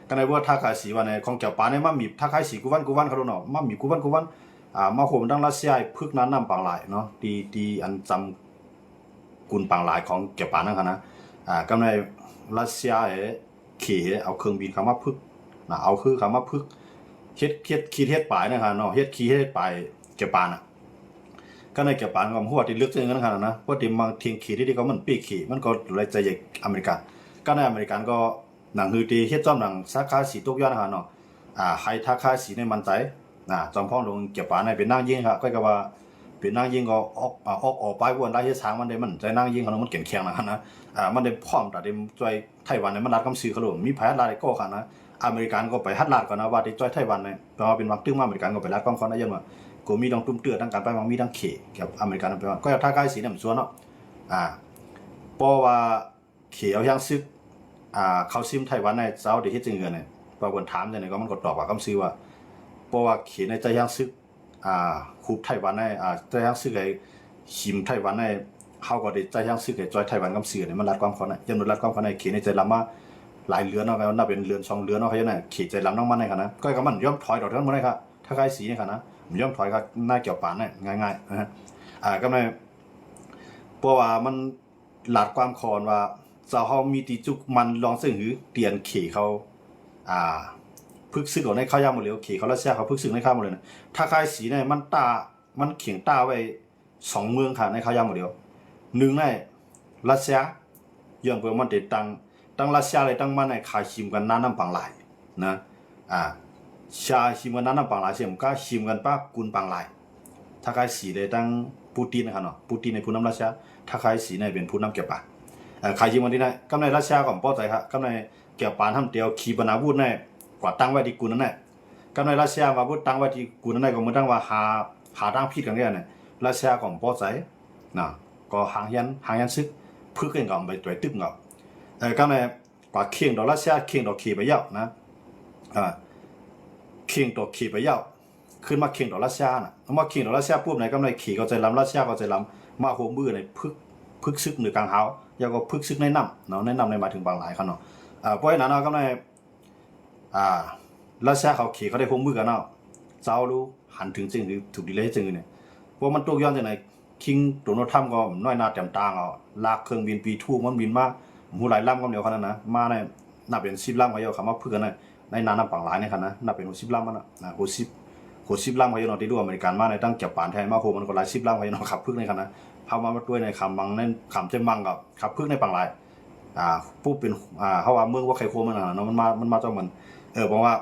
ก็ในว่าถ้าขายสีว่าในของเกี่ยวปานในมามีถ้าขายสีกูวันเขาดูเนาะมามีกูวันมาโหมดังรัสเซียพึกนั้นนำปังหลายเนาะดีอันจำกุลปังหลายของเกี่ยวปานนั่นค่ะนะก็ในรัสเซียขี่เอาเครื่องบินคำว่าพึกนะเอาคือคำว่าพึกเฮ็ดปลายนะครับเนาะเฮ็ดปลายเกี่ยวปานก็ในเกี่ยวปานก็หัวที่ลึกซึ้งกันขนาดนะเพราะที่บางทีขี่ที่เขามันปีกขี่มันก็เลยใจใหญ่อเมริกันก็ในอเมริกันก็หนังฮือตีเฮ็ดจ้อมหนังสาขาสีตกย้อนนะครับเนาะให้ท่าค่าสีในมันใจจอมพ่อลงเกี่ยวปานในเป็นนางยิงครับก็ว่าเป็นนางยิงก็ออกไปวนได้เฮ็ดช้างมันได้มันใจนางยิงเขามันเก่งแข็งนะครับนะมันได้พร้อมแต่ได้ช่วยไต้หวันในมันรัดคำซื้อเขาลงมีแผนหลายก็ค่ะนะอเมริกันก็ไปฮัดลาดก่อนนะว่าที่ช่วยไต้หวันเนี่ยแปลว่าเป็นวังตึ้งมาอเมริกันก็ไปรัดความเขาได้ยันว่ากูมีดังตุ้มเตือดังการไปมังมีดังเขกับอเมริกันไปว่าก็ท่าค่าสีเนี่ยมันสวนเนาะเพราะว่าเขเอาย่างซึกเขาซิมไต้หวันในเจ้าได้เฮ็ดจังเงินเนี่ยพอคนถามจังได๋ก็มันก็ตอบว่าคำซื้อว่าเพราะว่าเขในใจย่างซึกคูบไต้หวันในใจย่างซึกไอ้หิมไต้หวันในเฮาก็ได้ใจย่างซึกไอ้จอยไต้หวันคำซื้อเนี่ยมันรัดความเขาน่ะยันรัดความเขาในเขในใจลำมาหลายเรือนเนาะก็น่าเป็นเรือน2เรือนเนาะเขาเนี่ยเขใจลำนำมันในคั่นนะก็มันยอมถอยดอกทั้งหมดเลยครับถ้าใครสีนี่คั่นนะมันยอมถอยครับหน้าเกี่ยวปานเนี่ยง่ายๆนะฮะก็ในเพราะว่ามันหลาดความคอนว่าเจ้าเฮามีตีจุกมันลองซึ่งหือเตียนเขเขาพึกซึกออกในข้าวยามหมดเลยเขเขารัสเซียเขาพึกซึกในข้าวหมดเลยนะถ้าคายสีเนี่ยมันเขียงต้าไว้2เมืองค่ะในข้าวยามหมดเดียว1ในรัสเซียย้อนเปิมันติดตั้งรัสเซียเลยตั้งมันในขายชิมกันน้ำปังหลายนะชาชิมกันน้ำปังหลายเสียมก็ชิมกันป้ากุนปังหลายถ้าคายสีเลยตั้งปูตินนะครับเนาะปูตินในผู้นำรัสเซียถ้าคายสีเนี่ยเป็นผู้นำเก็บปะขายชิมวันนี้นะกำในรัสเซียก่อนป้อใจครับกำในเกี่ยวปานทำเดียวขีปนาวุธเนี่ยกว่าตั้งไว้ที่กูนั่นแหละกำในรัสเซียมาพูดตั้งไว้ที่กูนั่นแหละก็เหมือนตั้งว่าหาตั้งพิษกันเนี่ยรัสเซียก่อนป้อใจนะก็หางยันซึกพึ่งกันก่อนไปตัวตึ้งก่อนกำในกว่าเคียงดอกรัสเซียเคียงดอกขีไปเยาะนะเคียงดอกขีไปเยาะขึ้นมาเคียงดอกรัสเซียน่ะมาเคียงดอกรัสเซียปุ๊บไหนกำในขี่ก็ใจล้ำรัสเซียก็ใจล้ำมาหัวมือในพึกซึกหรือกลางเท้าแล้วก็พึกซึกในน้ำเนาะในน้ำในมาถึงบางหลายเขาเนาะเพราะฉะนั้นก็ในรัสเซียเขาขี่เขาได้หัวมือกันเนาะเจ้ารู้หันถึงจริงหรือถูกดีเลยจริงเนี่ยเพราะมันตกย้อนจากไหนคิงโดนัลด์ทรัมป์ก็น้อยนาเต็มตางเอาลากเครื่องบินปีทูมันบินมาหูหลายลำก็เดียวขนาดนะมาในนับเป็น10ลำเขาเยอะคำว่าพึกกันในน้ำปังหลายในขนาดนับเป็น10ลำมันนะ60ลำเขาเยอะเนาะที่ดูอเมริกันมาในตั้งเก็บปานแทนมาโหมันก็หลาย10ลำเขาเยอะเนาะขับพึกในขนาดพามาด้วยในคำบังในคำเจมังกับขับพึกในปังหลายผู้เป็นเขาว่าเมืองว่าใครโคมันเนาะมันมาเจ้าเหมือนบอกว่า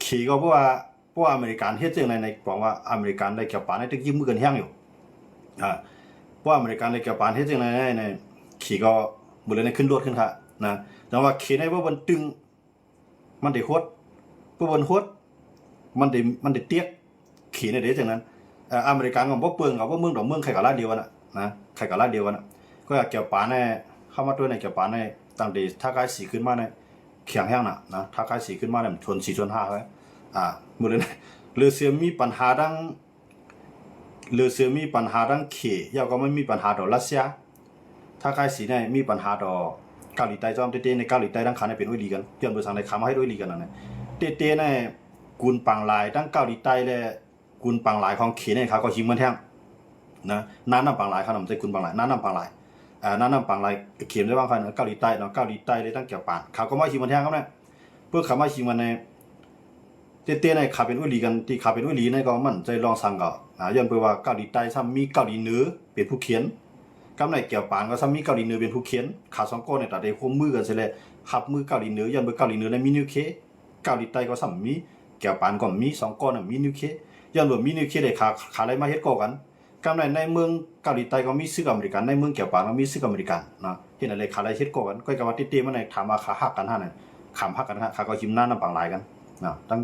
ขี่ก็เพราะว่าอเมริกันเฮ็ดจังในบอกว่าอเมริกันได้เก็บปานในตึกยิ้มมือกันแห้งอยู่เพราะอเมริกันได้เก็บปานเฮ็ดจังในขี่ก็มือเลยในขึ้นรถขึ้นค่ะนะแต่ว่าขี่ในว่าบนตึงมันได้โคตรผู้บนโคตร มันได้เตี้ยขี่ในเด็กจังนั้นอเมริกันก็บ่เปิงกับว่าเมืองดอกเมืองใครกับลาดเดียวกันนะใครกับลาดเดียวกันก็เกี่ยวป่าในเข้ามาด้วยในเกี่ยวป่าในตั้งแต่ถ้าใครสีขึ้นมาในแข็งแห้งนะถ้าใครสีขึ้นมาเนี่ยชน4ชน5เลยมือเลยเรือเสียมีปัญหาดังเรือเสียมีปัญหาดังเขี่ยก็ไม่มีปัญหาดอกรัสเซียถ้าใครสีเนี่ยมีปัญหาดอกเกาหลีใต้จอมเต้ในเกาหลีใต้ดังขาในเป็นด้วยดีกันเพื่อนบริษัทในขามาให้ด้วยดีกันนะเต้ในกุนปังลายดังเกาหลีใต้เลยกุนปังลายของเขี่ยเนี่ยเขาก็หิมมันแท่งนะน้ำปังลายเขาหนุ่มใจกุนปังลายน้ำปังลายน้ำปังลายเขียนได้บ้างครับเกาหลีใต้เนาะเกาหลีใต้เลยตั้งเกี่ยวป่านเขาก็มาหิมมันแท่งครับเนี่ยเพื่อเขามาหิมมันในเต้ในขาเป็นอุ้ยลีกันที่ขาเป็นอุ้ยลีในก็มันใจลองสั่งก็ย้อนไปว่าเกาหลีใต้ซ้ำมีเกาหลีเหนือเป็นผู้เขียนกำในเกี่ยวป่านก็ซ้ำมีเกาหลีเหนือเป็นผู้เขียนขา2ก้อนในตัดได้ควบมือกันเสียเลยหับมือเกาหลีเหนือย้อนไปเกาหลีเหนือในมีนิวเคเกาหลีใต้ก็ซ้ำมีเกี่ยวป่านก็มี2ก้อนมีนิวเคย้อนรวมมีนิวเคได้ขาอะไรมาเฮ็ดก่อกันกำในเมืองเกาหลีใต้ก็มีซึกอเมริกันในเมืองเกี่ยวป่านก็มีซึกอเมริกันนะเห็นอะไรขาอะไรเฮ็ดก่อกันก็กับว่าติมันในถามว่าขาหักกันฮะเนี่ยขำหักกันฮะขาก็หิมน้ำปังลายกันนะตั้ง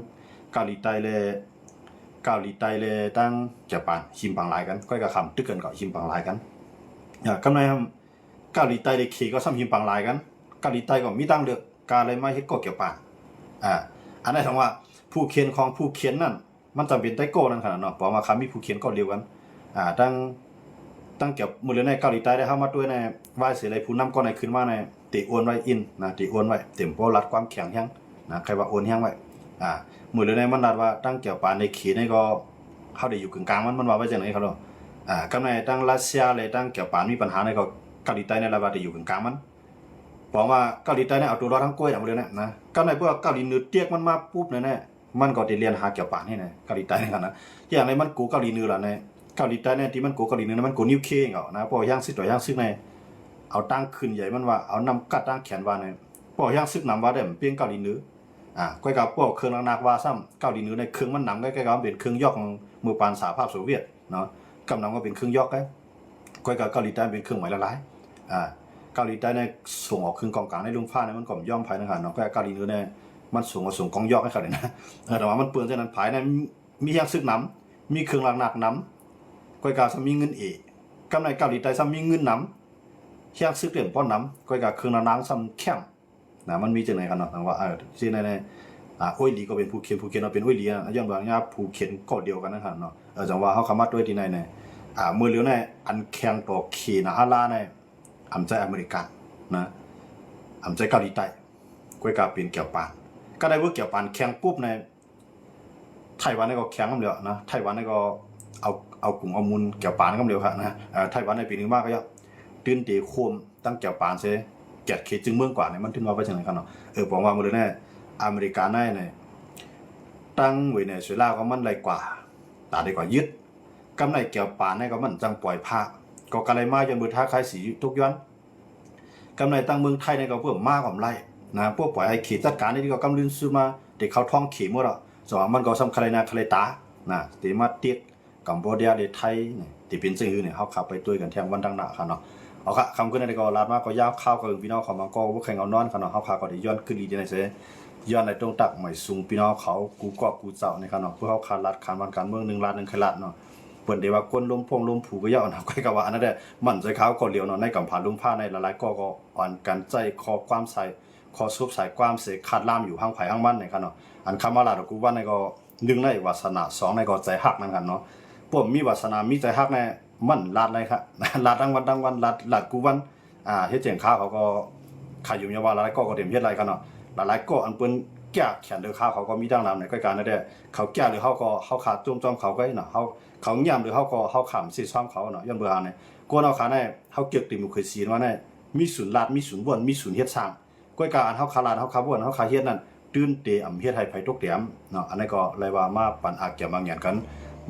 เกาหลีใต้เลยตั้งญี่ปุ่นหิมปังหลายกันก็กับคำตึกกันก็หิมปังหลายกันกำไรเกาหลีใต้เลยขี่ก็ซ้ำหิมปังหลายกันเกาหลีใต้ก็มีตั้งเลือกการอะไรไม่เฮ็ดก็เกี่ยวป่านอันนั้นถามว่าผู้เขียนของผู้เขียนนั่นมันจำเป็นไต้โก้นั่นขนาดเนาะเพราะว่าคำมีผู้เขียนก็เดียวกันตั้งเกี่ยวมือเลยในเกาหลีใต้ได้เข้ามาด้วยในวายเสียอะไรผู้นำก็ในขึ้นมาในติโอนไว้อินนะติโอนไว้เต็มโปรัดความแข็งแห้งนะใครว่าโอนแห้งไว้มือเลยในมันนัดว่าตั้งเกี่ยวป่านในขีในก็เข้าได้อยู่กึ่งกลางมันว่าไว้จังไหนเขาเนาะกำในตั้งรัสเซียเลยตั้งเกี่ยวป่านมีปัญหาในก็เกาหลีใต้ในระบาดได้อยู่กึ่งกลางมันบอกว่าเกาหลีใต้เนี่ยเอาตัวรอดทั้งกล้วยทั้งหมดเลยนะกำในพวกเกาหลีเหนือเตี้ยมันมาปุ๊บเนี่ยมันก็ได้เรียนหาเกี่ยวป่านนี่นะเกาหลีใต้นี่กันนะอย่างไรมันกูเกาหลีเหนือล่ะเนี่ยเกาหลีใต้เนี่ยที่มันกูเกาหลีเหนือมันกูนิวเคเหรอนะพอย่างซึกต่อย่างซึกในเอาตั้งขึ้นใหญ่มันว่าเอานำกัดตั้งแขนว่าเนี่ยพอย่างซึกนำว่าได้เปลี่ยนเกาหลีเหนือก้อยกับพวกเครื่องนักว่าซ้ำเกาหลีเหนือในเครื่องมันหนังใกล้ๆกับเป็นเครื่องยอกของมือปานสหภาพโซเวียตเนาะกำลังว่าเป็นเครื่องยอกก้อยกับเกาหลีใต้เป็นเครื่องหมายละลายเกาหลีใต้ในส่งออกเครื่องกองกลางในลุงฟ้าในมันก่อมย่อมภายในเนาะก้อยเกาหลีเหนือในมันส่งกองยอกให้เขาเลยนะแต่ว่ามันเปลือนจากนั้นภายในมีอย่างซึกน้ำมีเครื่องหนักน้ำก้อยกับซ้ำมีเงินกำในเกาหลีใต้ซ้ำมีเงินน้ำอย่างซึกเด่นป้อนน้ำก้อยกับเครื่องนักซ้ำแข็งมันมีจังไหนกันเนาะว่าที่ในอ้อยลีก็เป็นผู้เขียนเราเป็นอ้อยลีนะย้อนว่าเนี่ยผู้เขียนก็เดียวกันนะครับเนาะจังว่าเขาคำว่าด้วยที่ในมือเหลียวในอันแข็งต่อขีนะฮาลาในอำใจอเมริกันนะอำใจเกาหลีใต้ก้อยกาเป็นเกี่ยวปานก็ได้ว่าเกี่ยวปานแข็งปุ๊บในไต้หวันในก็แข็งกันเดียวนะไต้หวันในก็เอากลุ่มเอามูลเกี่ยวปานกันเดียวครับนะไต้หวันในปีนึงมากก็ยังตื่นเตะโคมตั้งเกี่ยวปานเสียเกียรติเขตจึงเมืองกว่าเนี่ยมันถึงว่าไปจังไหนกันเนาะบอกว่ามือเลยแน่อเมริกาในเนี่ยตั้งเวเนซุเอลาก็มันไรกว่าตาดีกว่ายึดกำไรเกี่ยวป่านในก็มันจังปล่อยผ้าก็กะไรมาจนมือท่าคล้ายสีทุกย้อนกำไรตั้งเมืองไทยในก็เพิ่มมากกว่าไรนะพวกปล่อยไอ้ขีดจัดการนี่ก็กำลืนซื้อมาเด็กเขาท้องขีหมดอ่ะสองมันก็สำคัญนะคาเลตานะตีมาเตียกกัมพูชาเดไทยเนี่ยตีเป็นสิ่งอื่นเนี่ยเขาขับไปด้วยกันแทงวันดังหนาครับเนาะเอาค่ะคำขึ้นในก็ลาดมากก็ยาวข้าวก็พี่น้องเขามาก็ว่าแข่งเอานอนครับเนาะเขาขาก็ได้ย้อนขึ้นดีในเสียย้อนในตรงตักใหม่สูงพี่น้องเขากูเจ้าในขณะเพื่อเขาขาดรัดขาดวันการเมือง1 ล้าน1 ขลัดเนาะเปิดเดี๋ยวว่าก้นล้มพงล้มผูก็ยาวนะก็กับว่าอันนั้นแหละมันใจเขาก็เหลียวเนาะในกำผ่านลุมผ้าในหลายๆก็อ่อนกันใจคอความใส่คอซุบใส่ความเสกขาดล่ามอยู่ห้างไผ่ห้างมันในขณะอันคำว่าลาดกูว่าในก็1ในวาสนา2ในก็ใจหักนั่นกันเนาะพวกมีวาสนามีใจหักในมันลาดเลยครับลาดทั้งวันลาดกูวันเฮ็ดเจียงข้าวเขาก็ขายอยู่ยาวาหลายก็เต็มเฮ็ดไรกันเนาะหลายก็อันเปิ้นแก่แขนเดือข้าวเขาก็มีดังนำในใกล้กันนั่นแหละเขาแก่หรือเขาขาดจมเขาก็เนาะเขาย่ำหรือเขาขำสิซ้อมเขาเนาะย้อนเบื่อเนี่ยกวนเอาขาเนี่ยเขาเกี่ยวติมุเคยซีนว่าเนี่ยมีศูนย์ลาดมีศูนย์บ่นมีศูนย์เฮ็ดสร้างก้อยกาอันเขาขาลาดเขาขาบ่นเขาขาเฮ็ดนั่นตื่นเตะอำเฮ็ดให้ไผตกเตียมเนาะอันนี้ก็เลยว่ามาปันอาเกี่ยวบางอย่างกัน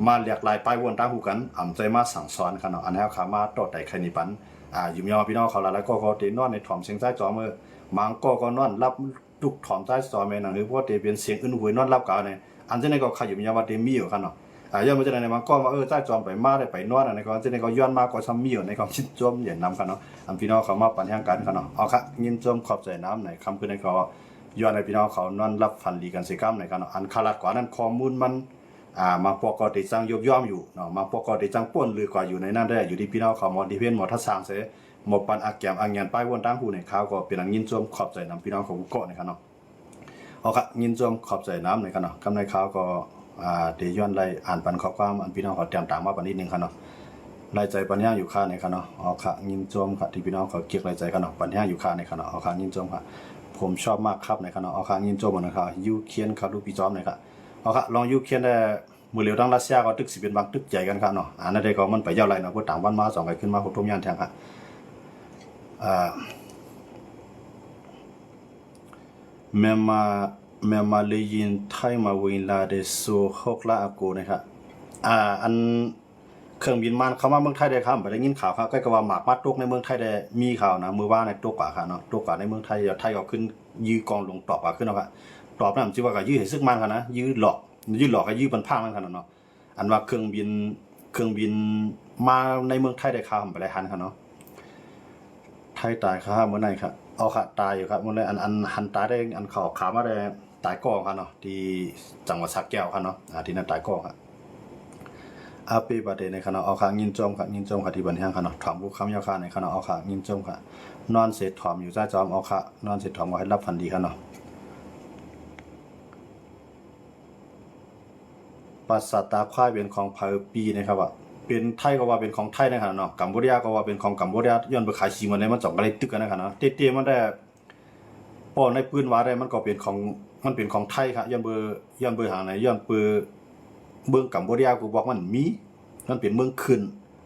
มาเรียกลายป้ายวนตาหูกันอำใจมาสั่งสอนกันเนาะอันนี้เขาขามาต่อไต่ใครนี่ปันอยู่ยอพี่น้องเขาหลายก็เตนอนในถ่อมเสียงใต้จอมือมังก็นอนรับทุกถ่อมใต้จอแม่หนังหรือพวกเตเป็นเสียงอื่นหวยนอนรับกันเนี่ยอันเจนก็ขอยู่ยอว่าเตมีอยู่กันเนาะย้อนมาจากไหนมังก็ว่าใต้จอมไปมาได้ไปนอนในก็เจนก็ย้อนมาก็ซ้ำมีอยู่ในความชิดจมอย่างนำกันเนาะอันพี่น้องเขามาปันแห่งกันกันเนาะเอาค่ะยินจมขอบใจน้ำในคำคือในก็ ย้อนให้พี่น้องเขานอนรับฟันดีกันสิครับในกันอันคารัดกว่านั้นข้อมูลมันมาปกติจังยบย่อมอยู่เนาะมาปกติจังป่นหรือกว่าอยู่ในนั้นได้อยู่ที่พี่น้องเขาหมอดีเพนหมอทัศน์เสหมดปันอักแกมอังเงียนป้ายวนตั้งหูในข่าวก็เป็นอันยินจมขอบใจนำพี่น้องของเกาะในกันเนาะเอาครับยินจมขอบใจน้ำในกันเนาะกำในข่าวก็เดี๋ยวย้อนไล่อ่านปันข้อความอันพี่น้องเขาเตรียมตามมาปันนิดนึงครับเนาะรายใจปัญญาอยู่ค่าในกันเนาะเอาค่ะยินจมค่ะที่พี่น้องเขาเกียกรายใจกันเนาะปัญญาอยู่ค่าในกันเนาะเอาค่ะยินจมค่ะผมชอบมากครับในกันเนาะเอาค่ะยินจมนะครับยูเคียนครับลูกพี่จอมนะครับเอาค่ะลองยูเคียนได้มือเหลียวตั้งรัสเซียก็ตึกสิเป็นบางตึกใหญ่กันครับเนาะนั่นได้ก็มันไปยาวไรเนาะพวกต่างบ้านมาสองไปขึ้นมาหกทุ่มยันแทงครับแม่มาเลยยินไทยมาวินลาเดโซฮกลาอากูนะครับอันเครื่องบินมันเข้ามาเมืองไทยได้ครับไปได้ยินข่าวครับใกล้กับว่าหมากมัดตกในเมืองไทยได้มีข่าวนะมือว่าในตกกว่าครับเนาะตกกว่าในเมืองไทยไทยก็ขึ้นยื้อกองลงตอบกว่าขึ้นเนาะครับตอบนั่นจิว่าก็ยื้อให้ซึกมันครับนะยื้อหลอกก็ยื้อบันพังนั่นครับเนาะอันว่าเครื่องบินมาในเมืองไทยได้ข่าวไปได้หันครับเนาะไทยตายครับเมื่อไหร่ครับเอาค่ะตายอยู่ครับเมื่อไหร่อันหันตายได้อันข่าวมาได้ตายก่อครับเนาะที่จังหวัดสระแก้วครับเนาะที่นั่นตายก่อครับอาปีประเดในขณะเอาข้างยินจมค่ะยินจมค่ะที่บันแห้งค่ะเนาะถอมลูกคำยาวค่ะในขณะเอาข้างยินจมค่ะนอนเสร็จถอมอยู่ใต้จอมเอาค่ะนอนเสร็จถอมก็ให้รับพันดีค่ะเนาะปราสาทตาควายเป็นของเผ่าปีนะครับว่าเป็นไทยก็ว่าเป็นของไทยนะครับเนาะกัมพูชาก็ว่าเป็นของกัมพูชาย้อนไปขายชีมันในมันจ่องอะไรตึกกันนะครับเนาะเตี้ยมันได้ป้อในปืนว่าได้มันก็เป็นของไทยครับย้อนเบอร์หางไหนย้อนเบอร์เมืองกัมพูชากูบอกมันเป็นเมืองขึ้น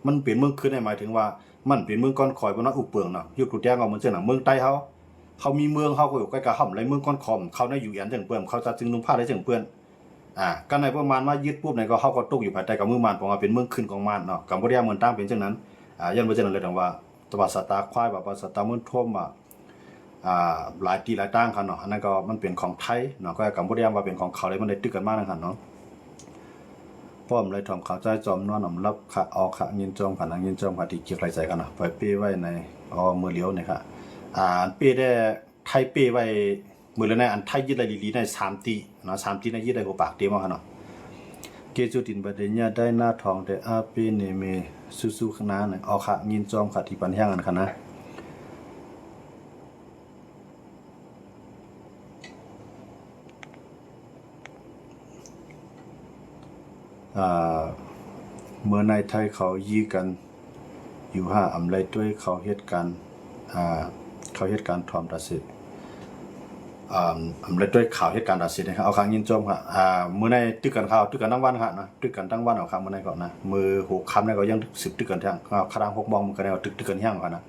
มันเป็นเมืองขึ้นหมายถึงว่ามันเป็นเมืองก้อนคอยบนนั้นอุเปืองเนาะอยู่กุแจ้งเอาเหมือนเช่นเมืองใต้เขามีเมืองเขาก็อยู่ใกล้กับห่ำไรเมืองก้อนคอมเขาในอยู่ยันจังเปื้อนเขาจะจึงนุ่งผ้าได้จังเปื้อนกันในประมาณว่ายึดปุ๊บในก็เขาก็ตกอยู่ภายใต้กับเมืองมันผมว่าเป็นเมืองขึ้นของมันเนาะกัมพูชาเมืองตั้งเป็นเช่นนั้นยันว่าเช่นนั้นเลยถึงว่าตวัดสตาควายแบบว่าสตาเมืองท่วมหลายตีหลายตั้งครับเนาะอันนั้นก็มันเป็นของไทยเนาะก็กัมพูชาว่าเป็นของเขาเลยมันได้ตึกกันมากนะครับเนาะป้อมเลยทำข่าวใจจอมนอนรับค่ะออกค่ะยินจอมค่ะนางยินจอมค่ะที่เกี่ยวไรใจกันนะไปเป้ไว้ในมือเลี้ยวเนี่ยค่ะเป้ได้ไทยเป้ไว้มือเลี้ยวในอันไทยยึดไรลีใน3 ตีเนาะ3 ตีในยึดไรหัวปากเตี้ยมากค่ะเนาะเกจูตินประเดี๋ยวได้หน้าทองแต่เป้เนเมสู้ๆขนาดเนี่ยออกค่ะยินจอมค่ะที่ปันแห้งกันค่ะนะเมื่อในไทยเขายี้กันอยู่อำไรด้วยเขาเหตุการณ์ทอมตัดสิอำไรด้วยข่าวเหตุการณ์ตัดสินนะครับเอาครั้งยินจมค่ะเมื่อในตึกกันข่าวตึกกันทั้งวันค่ะนะตึกกันทั้งวันเอาครั้งเมื่อในก่อนนะมือ6 ค่ำในก็ยังสืบตึกกันแท่งครั้ง6 โมงมันก็ได้ตึกกันแห้งก่อนนะ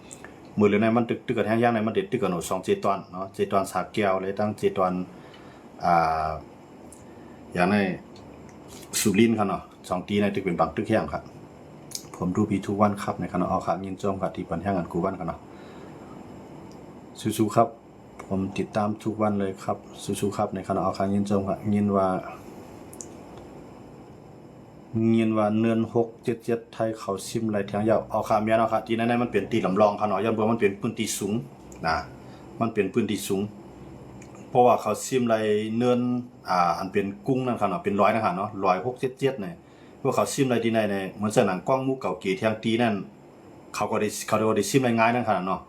มือหรือในมันตึกกันแห้งในมันเด็ดตึกกันหนู2 7 ตอนเนาะ7 ตอนสากแก้วเลยตั้ง7 ตอนอย่างในสุรินทร์ค่ะเนาะ2 ตีในตึกเป็นบางตึกแห้งครับผมดูพีทุกวันครับในคณะเอาครับยินจมครับที่ปันแห้งกันกูวันกันเนาะสู้ๆครับผมติดตามทุกวันเลยครับสู้ๆครับในคณะเอาครับยินจมครับยินว่าเนือน677ไทยเขาซิมไรแทงยาวเอาครับเมียเนาะครับที่นั่นมันเป็นตีลำลองค่ะเนาะย้อนเบื่อมันเป็นพื้นที่สูงนะมันเป็นพื้นที่สูงเพราะว่าเขาซิมไรเนือนอันเป็นกุ้งนั่นค่ะเนาะเป็น100นะครับเนาะ100 677เนี่ยพวกเขาซิมไรที่ไหนเนี่ยเหมือนสนังกล้องมูเก่าเก๋เทียงตีนั่นเขาก็ได้ซิมไรง่ายนั่นค่ะเนาะ